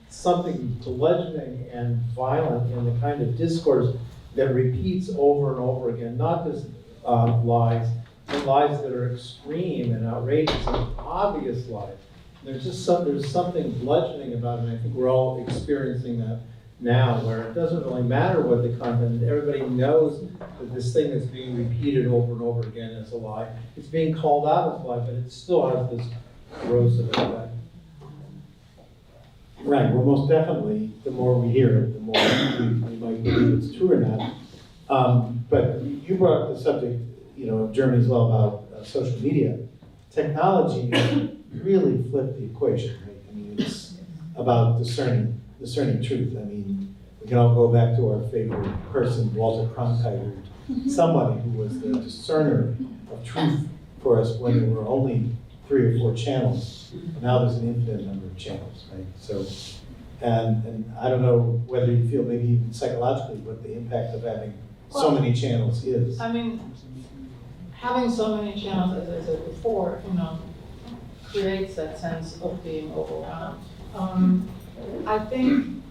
something bludgeoning and violent in the kind of discourse that repeats over and over again, not just lies, but lies that are extreme and outrageous and obvious lies. There's something bludgeoning about it, and I think we're all experiencing that now, where it doesn't really matter what the content is. Everybody knows that this thing is being repeated over and over again as a lie. It's being called out as a lie, but it still has this corrosive effect. Right, well, most definitely, the more we hear it, the more we might believe it's true or not. But you brought up the subject, of Germany as well, about social media. Technology really flipped the equation, right? I mean, it's about discerning truth. I mean, we can all go back to our favorite person, Walter Cronkite, somebody who was the discerner of truth for us when there were only 3 or 4 channels. Now there's an infinite number of channels, right? So, and I don't know whether you feel maybe even psychologically what the impact of having so many channels is. I mean, having so many channels, as I said before, creates that sense of being overwhelmed. I think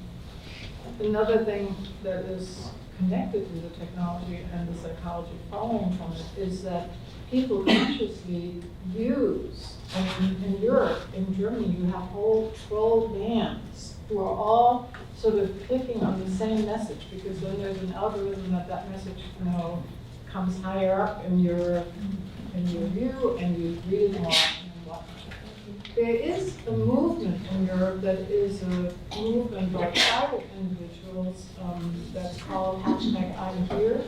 another thing that is connected to the technology and the psychology following from it is that people consciously use, in Europe, in Germany, you have whole troll bands who are all sort of clicking on the same message, because then there's an algorithm that message, comes higher up in your view, and you read it more and whatnot. There is a movement in Europe that is a movement by private individuals that's called #I'mHere,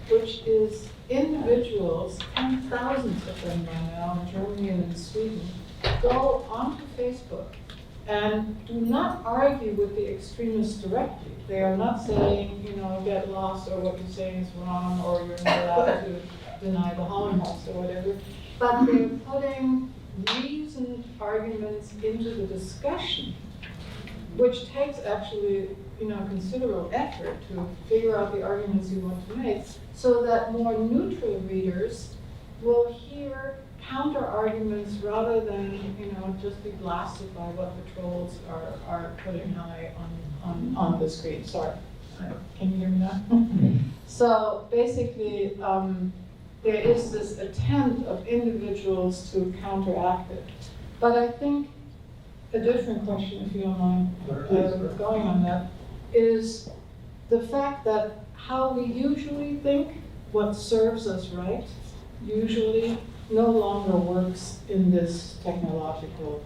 which is individuals, 10,000s of them by now in Germany and in Sweden, go onto Facebook and do not argue with the extremists directly. They are not saying, get lost, or what you're saying is wrong, or you're not allowed to deny the Holocaust or whatever. But they're putting reasoned arguments into the discussion, which takes actually, considerable effort to figure out the arguments you want to make, so that more neutral readers will hear counter arguments rather than, just be blasted by what the trolls are putting high on the screen. Sorry, can you hear me now? So basically, there is this attempt of individuals to counteract it. But I think a different question, if you don't mind going on that, is the fact that how we usually think, what serves us right, usually no longer works in this technological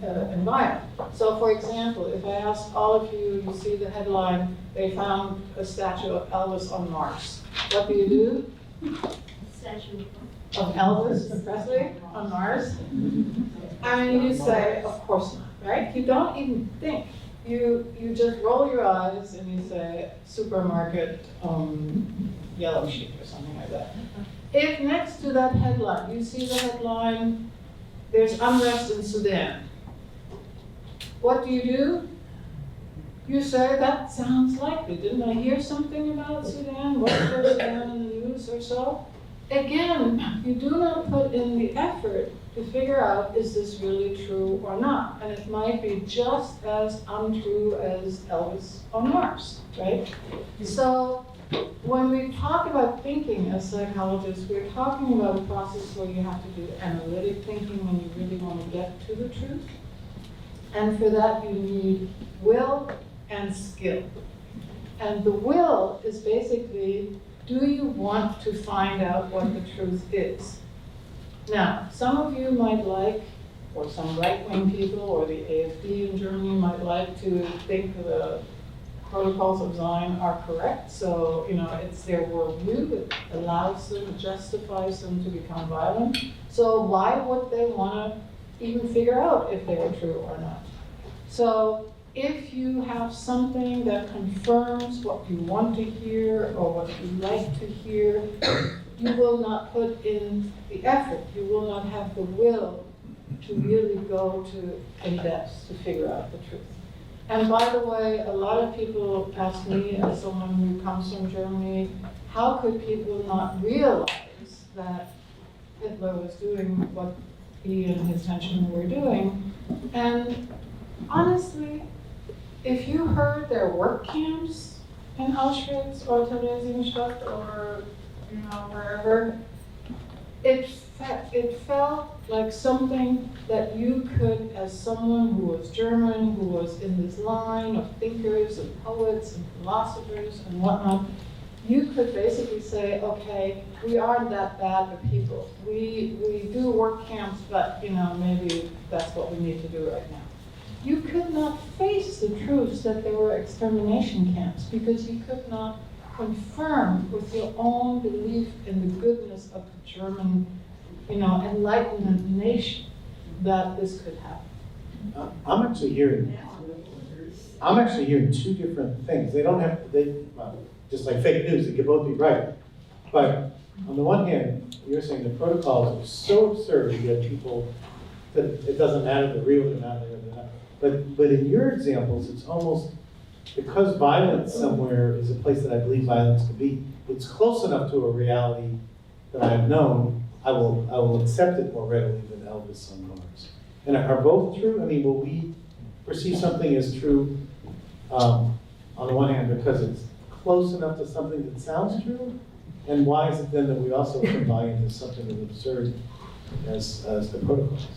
environment. So for example, if I ask all of you, you see the headline, they found a statue of Elvis on Mars. What do? Statue Of Elvis Presley on Mars? I mean, you say, of course not, right? You don't even think. You just roll your eyes and you say, supermarket yellow sheet or something like that. If next to that headline, you see the headline, there's unrest in Sudan. What do? You say, that sounds likely. Didn't I hear something about Sudan? What was Sudan in the news or so? Again, you do not put in the effort to figure out, is this really true or not? And it might be just as untrue as Elvis on Mars, right? So when we talk about thinking as psychologists, we're talking about a process where you have to do analytic thinking when you really want to get to the truth. And for that, you need will and skill. And the will is basically, do you want to find out what the truth is? Now, some of you might like, or some right-wing people, or the AfD in Germany might like to think the protocols of Zion are correct. So, it's their worldview that allows them, justifies them to become violent. So why would they want to even figure out if they are true or not? So if you have something that confirms what you want to hear or what you like to hear, you will not put in the effort. You will not have the will to really go to in depth to figure out the truth. And by the way, a lot of people ask me, as someone who comes from Germany, how could people not realize that Hitler was doing what he and his henchmen were doing? And honestly, if you heard their work camps in Auschwitz or Theresienstadt or wherever, it felt like something that you could, as someone who was German, who was in this line of thinkers and poets and philosophers and whatnot, you could basically say, okay, we aren't that bad of people. We do work camps, but maybe that's what we need to do right now. You could not face the truths that there were extermination camps because you could not confirm with your own belief in the goodness of the German, Enlightenment nation that this could happen. I'm actually hearing two different things. They don't have, just like fake news, they could both be right. But on the one hand, you're saying the protocols are so absurd to get people that it doesn't matter if they're real or not, they're not. But in your examples, it's almost, because violence somewhere is a place that I believe violence can be, it's close enough to a reality that I've known, I will accept it more readily than Elvis on Mars. And are both true? I mean, will we perceive something as true on the one hand because it's close enough to something that sounds true? And why is it then that we also can buy into something as absurd as the protocols?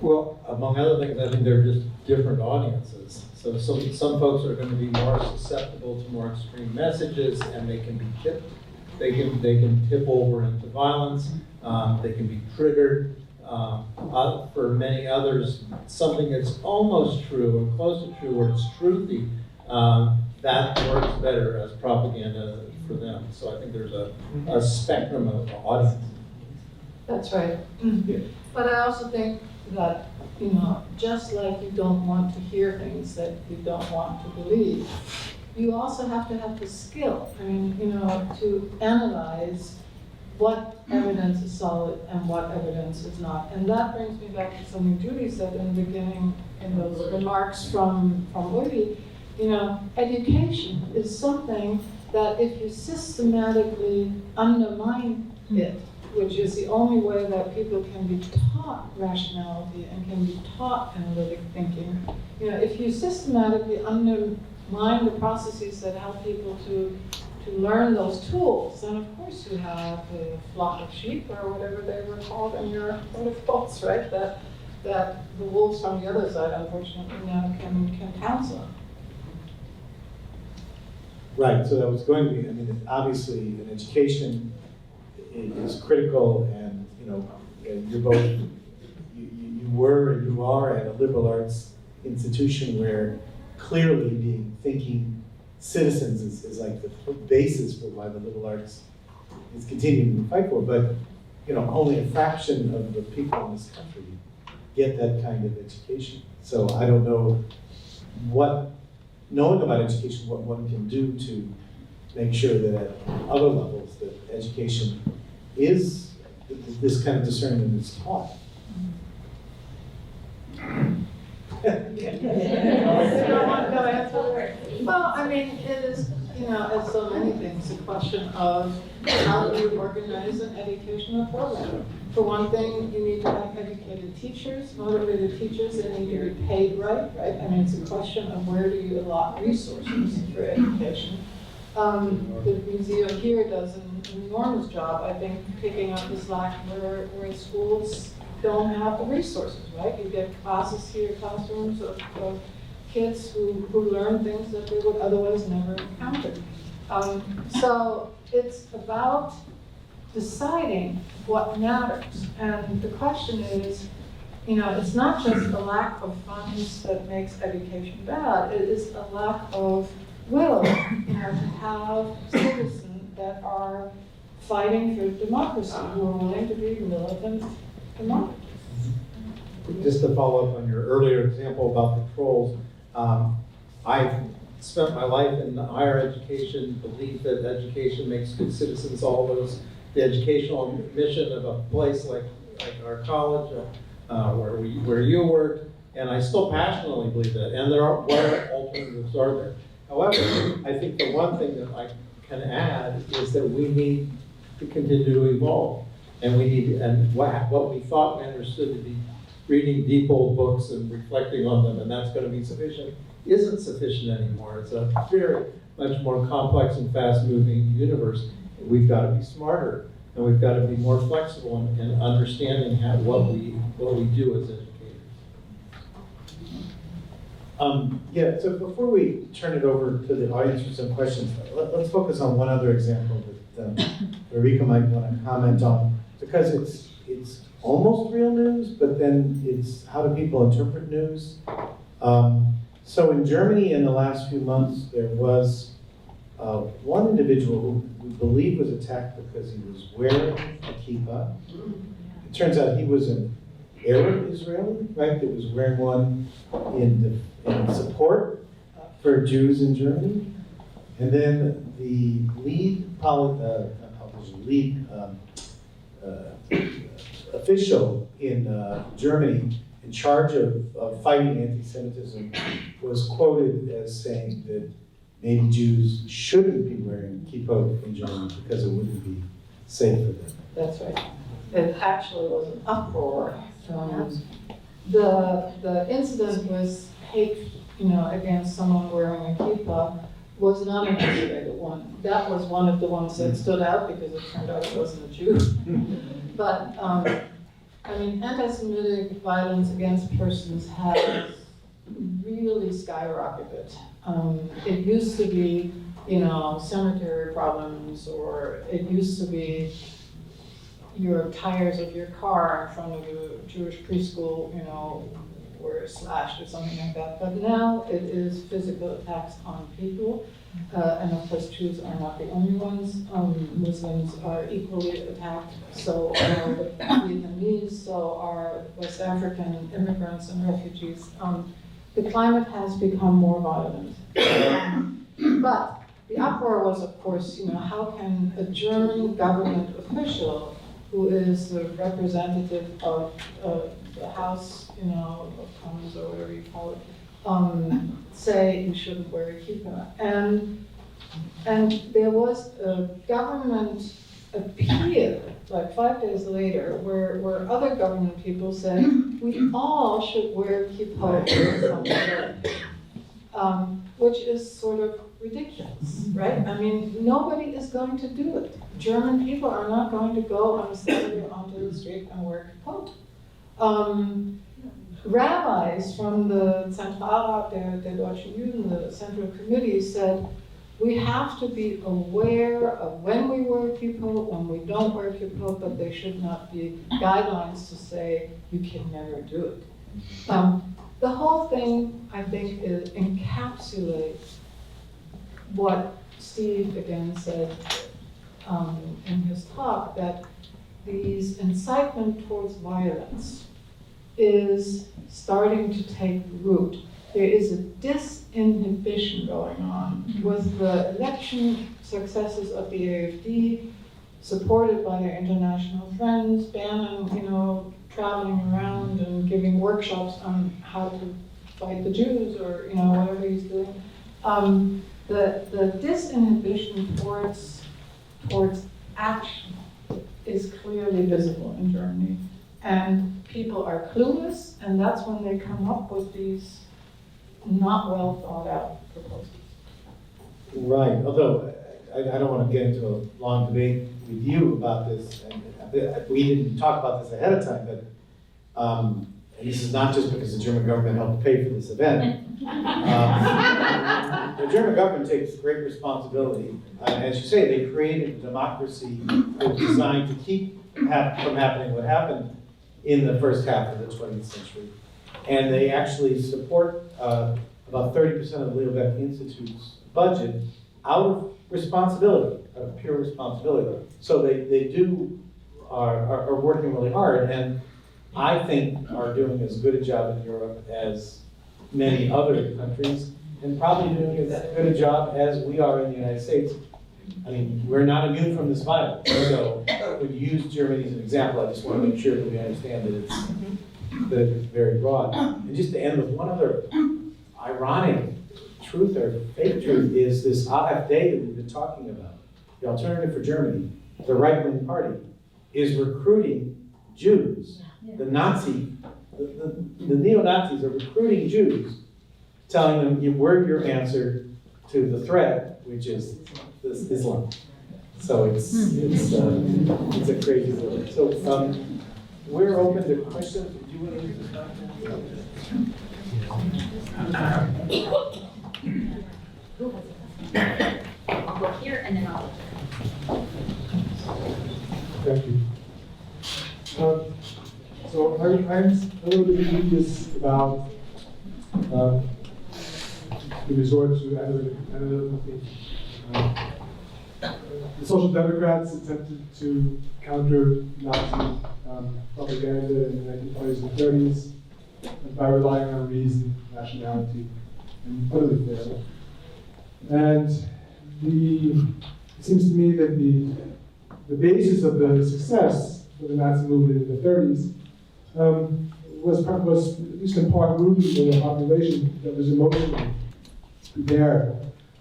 Well, among other things, I think they're just different audiences. So some folks are going to be more susceptible to more extreme messages, and they can be tipped. They can tip over into violence. They can be triggered. For many others, something that's almost true or close to true or it's truthy, that works better as propaganda for them. So I think there's a spectrum of audience. That's right. But I also think that, just like you don't want to hear things that you don't want to believe, you also have to have the skill, to analyze what evidence is solid and what evidence is not. And that brings me back to something Judy said in the beginning in those remarks from Udi. Education is something that if you systematically undermine it, which is the only way that people can be taught rationality and can be taught analytic thinking. If you systematically undermine the processes that help people to learn those tools, then of course you have a flock of sheep or whatever they were called in your protocols, right? That the wolves from the other side, unfortunately, now can pounce on. Right, so that was going to be, I mean, obviously, an education is critical, and, you're both, you were and you are at a liberal arts institution where clearly being thinking citizens is like the basis for why the liberal arts is continuing to fight for, but, only a fraction of the people in this country get that kind of education. So I don't know knowing about education, what one can do to make sure that at other levels, that education is, this kind of discernment is taught. Well, I mean, it is, as so many things, a question of how do you organize an educational program. For one thing, you need to have educated teachers, motivated teachers, they need to be paid right? I mean, it's a question of where do you allot resources for education. The museum here does an enormous job, I think, picking up the slack where schools don't have the resources, right? You get classes here, classrooms of kids who learn things that they would otherwise never encounter. So it's about deciding what matters. And the question is, it's not just a lack of funds that makes education bad, it is a lack of will, to have citizens that are fighting for democracy, who are willing to be militant democracies. Just to follow up on your earlier example about the trolls, I've spent my life in higher education, believe that education makes good citizens, all those, the educational mission of a place like our college, where you worked, and I still passionately believe that, and what alternatives are there? However, I think the one thing that I can add is that we need to continue to evolve, and what we thought we understood to be reading deep old books and reflecting on them, and that's going to be sufficient, isn't sufficient anymore. It's a very much more complex and fast-moving universe. We've got to be smarter, and we've got to be more flexible in understanding what we do as educators. So before we turn it over to the audience for some questions, let's focus on one other example that Friderike might want to comment on, because it's almost real news, but then it's how do people interpret news. So in Germany in the last few months, there was one individual who we believe was attacked because he was wearing a kippah. It turns out he was an Arab Israeli, right, that was wearing one in support for Jews in Germany. And then the lead official in Germany in charge of fighting anti-Semitism was quoted as saying that maybe Jews shouldn't be wearing kippot in Germany because it wouldn't be safe for them. That's right. It actually was an uproar. The incident with hate, against someone wearing a kippah was not an isolated one. That was one of the ones that stood out because it turned out it wasn't a Jew. But anti-Semitic violence against persons has really skyrocketed. It used to be, cemetery problems, or it used to be your tires of your car in front of a Jewish preschool, were slashed or something like that. But now it is physical attacks on people. And of course, Jews are not the only ones. Muslims are equally attacked. So are the Vietnamese, so are West African immigrants and refugees. The climate has become more violent. But the uproar was, of course, how can a German government official, who is the representative of the House, of Commons or whatever you call it, say you shouldn't wear a kippah. And there was a government appeal, like 5 days later, where other government people said, we all should wear kippah or something, which is sort of ridiculous, right? Nobody is going to do it. German people are not going to go on a Saturday onto the street and wear a coat. Rabbis from the Zentralrat der Deutschen Juden, the Central Committee, said, we have to be aware of when we work people, when we don't work people, but there should not be guidelines to say you can never do it. The whole thing, I think, encapsulates what Steve again said in his talk, that these incitement towards violence is starting to take root. There is a disinhibition going on with the election successes of the AfD, supported by their international friends, Bannon, traveling around and giving workshops on how to fight the Jews or, whatever he's doing. The disinhibition towards action is clearly visible in Germany. And people are clueless, and that's when they come up with these not well thought out proposals. Right, although I don't want to get into a long debate with you about this, and we didn't talk about this ahead of time, but and this is not just because the German government helped pay for this event. The German government takes great responsibility. As you say, they created a democracy that was designed to keep from happening what happened in the first half of the 20th century. And they actually support about 30% of the Leobeck Institute's budget out of responsibility, out of pure responsibility. So they are working really hard, and I think are doing as good a job in Europe as many other countries, and probably doing as good a job as we are in the United States. I mean, we're not immune from this violence. So when you use Germany as an example, I just want to make sure that we understand that it's very broad. And just to end with one other ironic truth or fake truth is this AfD that we've been talking about, the Alternative for Germany, the right-wing party, is recruiting Jews. The neo-Nazis are recruiting Jews, telling them we're your answer to the threat, which is this Islam. So it's a crazy world. So we're open to questions. Do you want to use this I'll go here and then I'll. Thank you. So I'm a little bit dubious about the resort to analytical thinking. The Social Democrats attempted to counter Nazi propaganda in the 1920s and 30s by relying on reason, nationality, and utterly failed. And it seems to me that the basis of the success for the Nazi movement in the 30s was at least in part rooted in a population that was emotionally prepared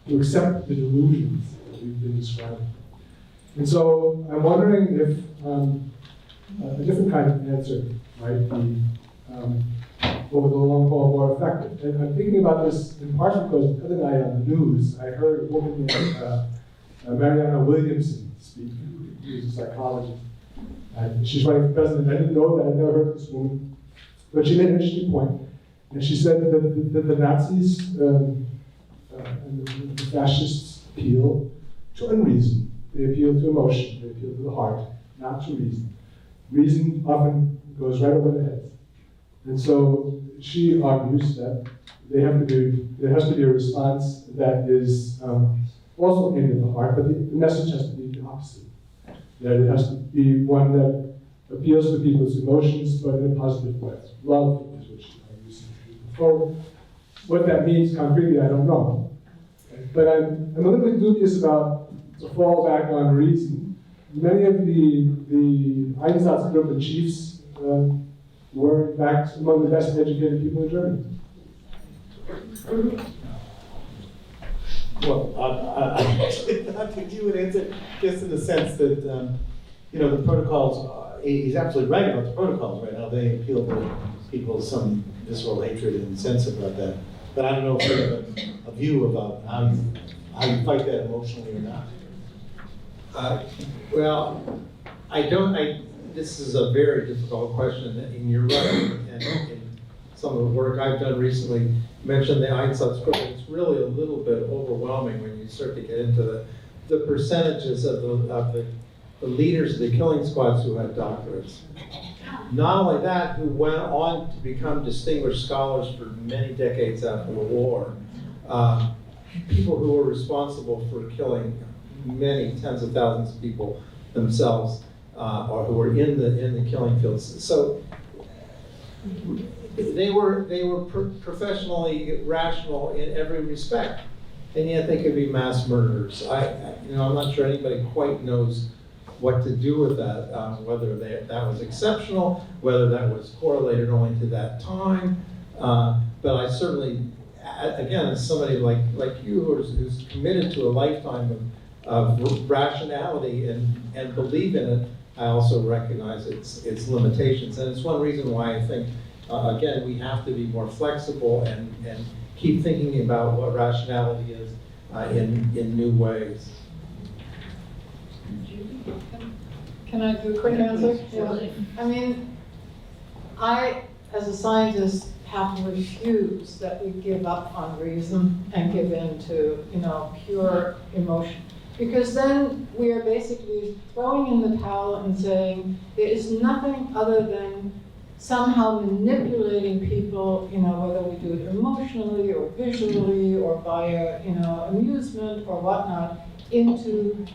to accept the delusions that we've been describing. And so I'm wondering if a different kind of answer might be over the long haul more effective. And I'm thinking about this in part because the other night on the news, I heard a woman named Mariana Williamson speak, who's a psychologist. And she's running for president. I didn't know that. I'd never heard of this woman. But she made an interesting point. And she said that the Nazis and the fascists appeal to unreason. They appeal to emotion. They appeal to the heart, not to reason. Reason often goes right over the head. And so she argues that there has to be a response that is also aimed at the heart, but the message has to be the opposite. That it has to be one that appeals to people's emotions, but in a positive way. Love is what she argues. For what that means concretely, I don't know. But I'm a little bit dubious about the fall back on reason. Many of the Einsatzgruppe chiefs were, in fact, among the best educated people in Germany. Well, I think you would answer just in the sense that, the protocols, he's absolutely right about the protocols, right? How they appeal to people's some visceral hatred and sense about that. But I don't know if you have a view about how you fight that emotionally or not. Well, this is a very difficult question, and you're right, and some of work I've done recently mentioned the Einsatzgruppe. It's really a little bit overwhelming when you start to get into the percentages of the leaders of the killing squads who had doctorates. Not only that, who went on to become distinguished scholars for many decades after the war. People who were responsible for killing many tens of thousands of people themselves, or who were in the killing fields. So they were professionally rational in every respect, and yet they could be mass murderers. I'm not sure anybody quite knows what to do with that, whether that was exceptional, whether that was correlated only to that time. But I certainly, again, as somebody like you who's committed to a lifetime of rationality and believe in it, I also recognize its limitations. And it's one reason why I think, again, we have to be more flexible and keep thinking about what rationality is in new ways. Can I do a quick answer? Yeah. I mean, I, as a scientist, have to refuse that we give up on reason and give in to, pure emotion. Because then we are basically throwing in the towel and saying there is nothing other than somehow manipulating people, whether we do it emotionally or visually or via, amusement or whatnot, into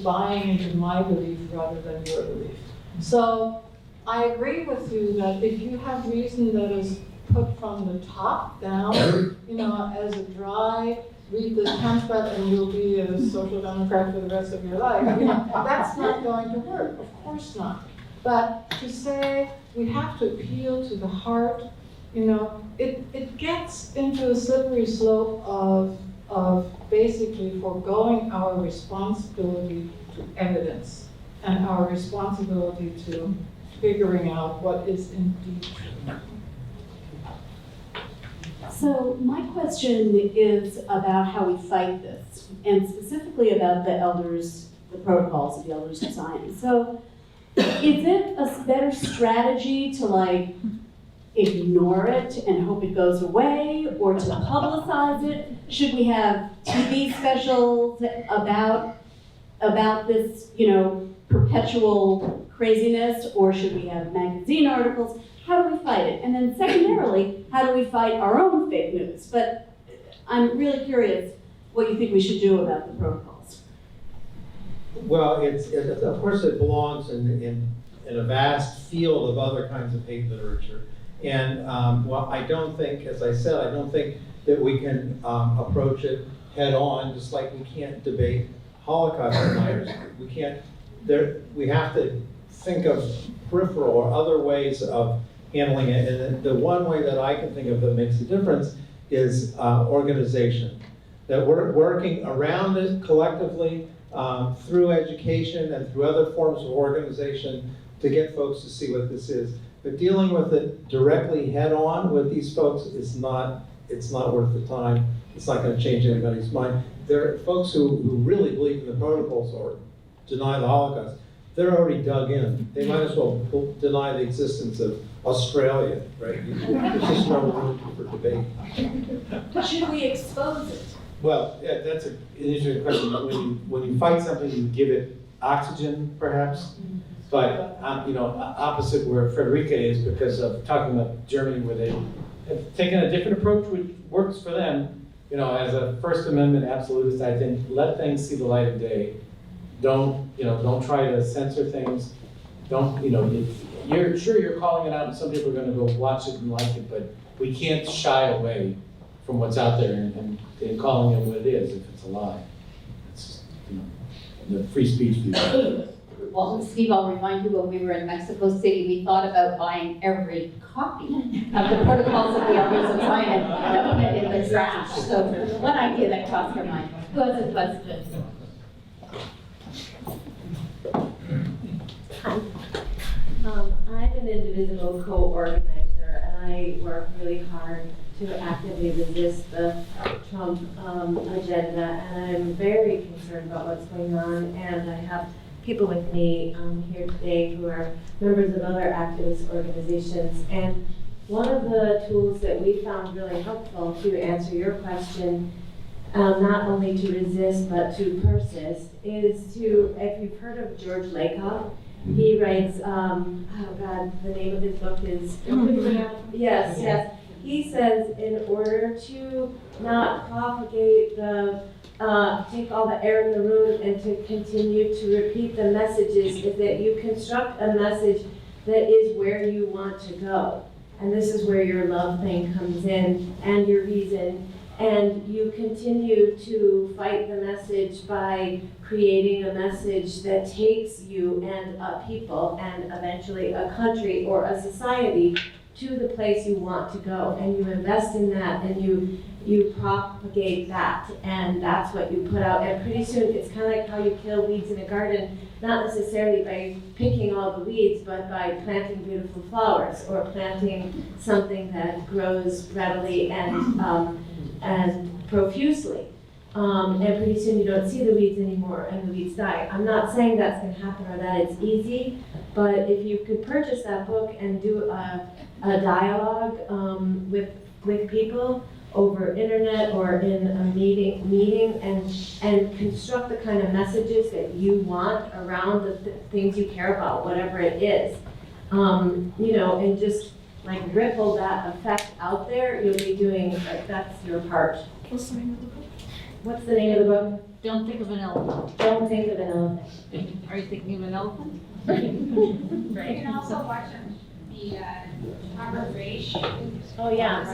buying into my belief rather than your belief. So I agree with you that if you have reason that is put from the top down, as a dry, read this pamphlet and you'll be a social democrat for the rest of your life, that's not going to work, of course not. But to say we have to appeal to the heart, it gets into a slippery slope of basically foregoing our responsibility to evidence and our responsibility to figuring out what is indeed true. So my question is about how we fight this, and specifically about the protocols of the elders of science. So is it a better strategy to ignore it and hope it goes away, or to publicize it? Should we have TV specials about this, perpetual craziness, or should we have magazine articles? How do we fight it? And then secondarily, how do we fight our own fake news? But I'm really curious what you think we should do about the protocols. Well, of course it belongs in a vast field of other kinds of hate literature. And I don't think, as I said, I don't think that we can approach it head on, just like we can't debate Holocaust deniers. We have to think of peripheral or other ways of handling it. And the one way that I can think of that makes a difference is organization. That we're working around it collectively through education and through other forms of organization to get folks to see what this is. But dealing with it directly head on with these folks it's not worth the time. It's not going to change anybody's mind. There are folks who really believe in the protocols or deny the Holocaust. They're already dug in. They might as well deny the existence of Australia, right? There's just no room for debate. Should we expose it? Well, yeah, that's an interesting question. When you fight something, you give it oxygen, perhaps. But opposite where Friderike is, because of talking about Germany, where they have taken a different approach, which works for them. As a First Amendment absolutist, I think let things see the light of day. Don't try to censor things. You're calling it out, and some people are going to go watch it and like it, but we can't shy away from what's out there and calling it what it is if it's a lie. It's the free speech view. Well, Steve, I'll remind you when we were in Mexico City, we thought about buying every copy of the Protocols of the Elders of Zion and putting it in the trash. So one idea that crossed your mind. Who has a question? Hi. I'm an indivisible co-organizer, and I work really hard to actively resist the Trump agenda, and I'm very concerned about what's going on, and I have people with me here today who are members of other activist organizations, and one of the tools that we found really helpful to answer your question, not only to resist but to persist, is to, if you've heard of George Lakoff, he writes, oh God, the name of his book is, yes, yes. He says in order to not propagate the, take all the air in the room and to continue to repeat the messages, is that you construct a message that is where you want to go. And this is where your love thing comes in and your reason. And you continue to fight the message by creating a message that takes you and a people and eventually a country or a society to the place you want to go. And you invest in that and you propagate that. And that's what you put out. And pretty soon it's kind of like how you kill weeds in a garden, not necessarily by picking all the weeds, but by planting beautiful flowers or planting something that grows readily and profusely. And pretty soon you don't see the weeds anymore and the weeds die. I'm not saying that's going to happen or that it's easy, but if you could purchase that book and do a dialogue with people over internet or in a meeting and construct the kind of messages that you want around the things you care about, whatever it is, and just like ripple that effect out there, you'll be doing, like, that's your part. What's the name of the book? What's the name of the book? Don't think of an elephant. Don't think of an elephant. Are you thinking of an elephant? You can also watch the Harvard Rage. Oh, yeah.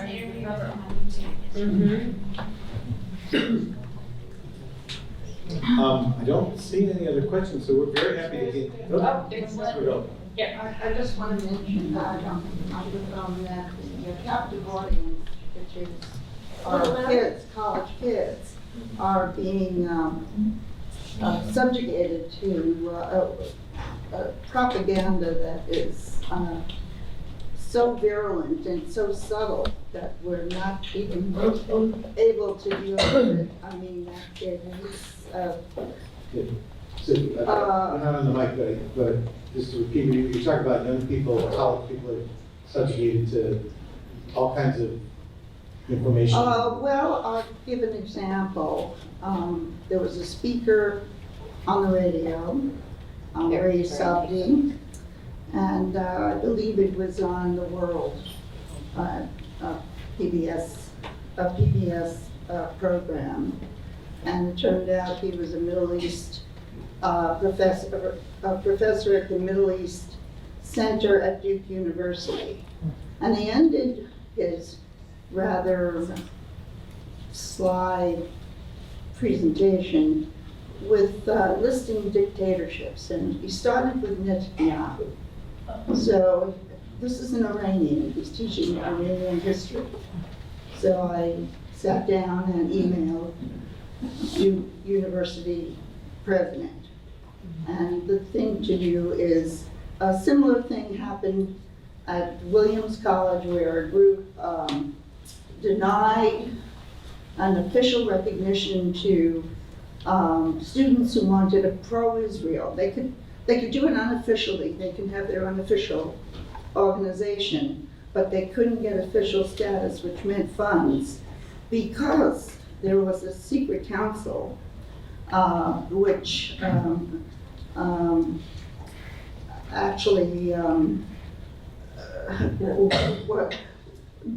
I don't see any other questions, so we're very happy to get. Oh, there's one. I just want to mention that that your captive audience, which is our kids, college kids, are being subjugated to propaganda that is so virulent and so subtle that we're not even able to deal with it. I mean, it is. I'm not on the mic, but just to repeat, you're talking about young people, college people are subjugated to all kinds of information. Well, I'll give an example. There was a speaker on the radio, Ray Sabdi, and I believe it was on The World, PBS program. And it turned out he was a Middle East professor at the Middle East Center at Duke University. And he ended his rather sly presentation with listing dictatorships. And he started with Netanyahu. So this is an Iranian, he's teaching Iranian history. So I sat down and emailed the university president. And the thing to do is, a similar thing happened at Williams College where a group denied an official recognition to students who wanted a pro-Israel. They could do it unofficially, they can have their unofficial organization, but they couldn't get official status, which meant funds, because there was a secret council which actually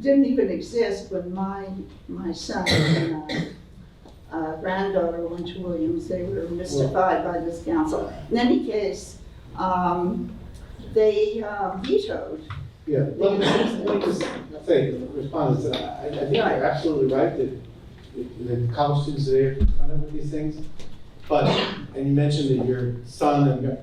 didn't even exist when my son and granddaughter went to Williams. They were mystified by this council. In any case, they vetoed. Yeah, let me just say, respond to that. I think you're absolutely right that the college students today are confronted with these things. But, and you mentioned that your son and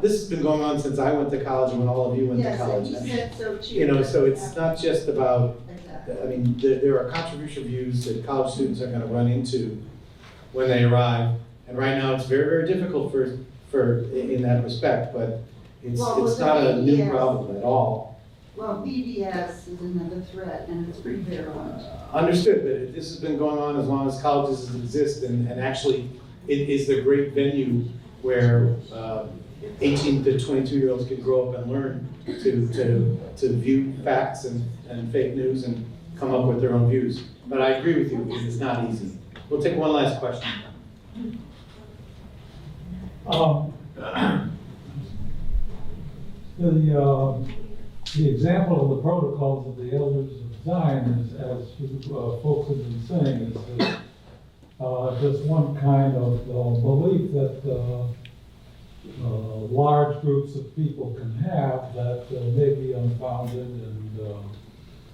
this has been going on since I went to college and when all of you went to college. Yes, and he said so too. You know, so it's not just about, Exactly. I mean, there are controversial views that college students are going to run into when they arrive. And right now it's very, very difficult for in that respect, but it's not a new problem at all. Well, BDS is another threat, and it's pretty virulent. Understood, but this has been going on as long as colleges exist, and actually it is the great venue where 18 to 22-year-olds can grow up and learn to view facts and fake news and come up with their own views. But I agree with you, it is not easy. We'll take one last question. The example of the protocols of the elders of Zion is, as you folks have been saying, is that just one kind of belief that large groups of people can have that may be unfounded and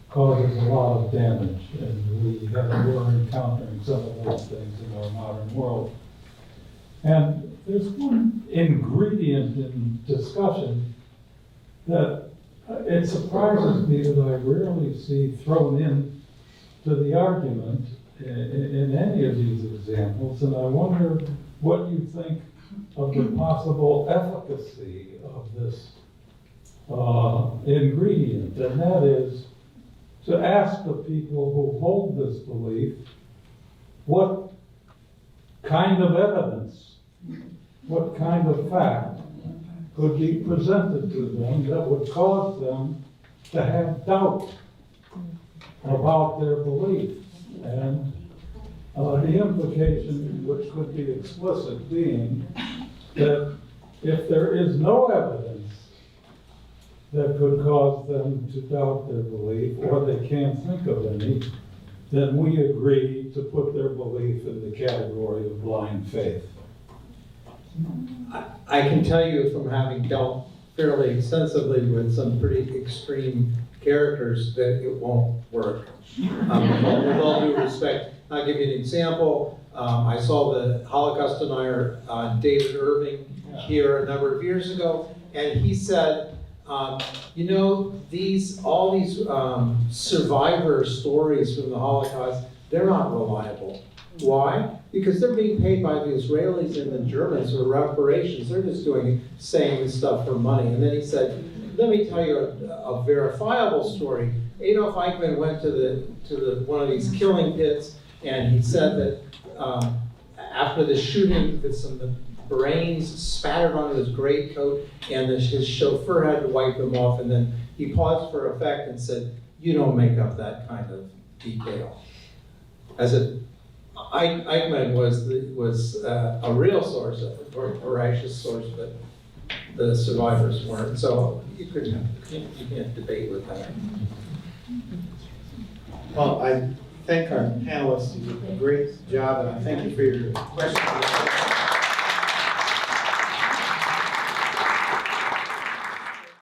causes a lot of damage. And we're encountering some of those things in our modern world. And there's one ingredient in discussion that it surprises me that I rarely see thrown in to the argument in any of these examples, and I wonder what you think of the possible efficacy of this ingredient, and that is to ask the people who hold this belief what kind of evidence, what kind of fact could be presented to them that would cause them to have doubt about their belief. And the implication, which could be explicit, being that if there is no evidence that could cause them to doubt their belief, or they can't think of any, then we agree to put their belief in the category of blind faith. I can tell you from having dealt fairly extensively with some pretty extreme characters that it won't work. With all due respect, I'll give you an example. I saw the Holocaust denier, David Irving, here a number of years ago, and he said, you know, all these survivor stories from the Holocaust, they're not reliable. Why? Because they're being paid by the Israelis and the Germans for reparations. They're just saying this stuff for money. And then he said, let me tell you a verifiable story. Adolf Eichmann went to one of these killing pits, and he said that after the shooting, that some of the brains spattered onto his greatcoat, and his chauffeur had to wipe them off, and then he paused for effect and said, you don't make up that kind of detail. As if Eichmann was a real source, a veracious source, but the survivors weren't. So you can't debate with that. Well, I thank our panelists. You did a great job, and I thank you for your questions.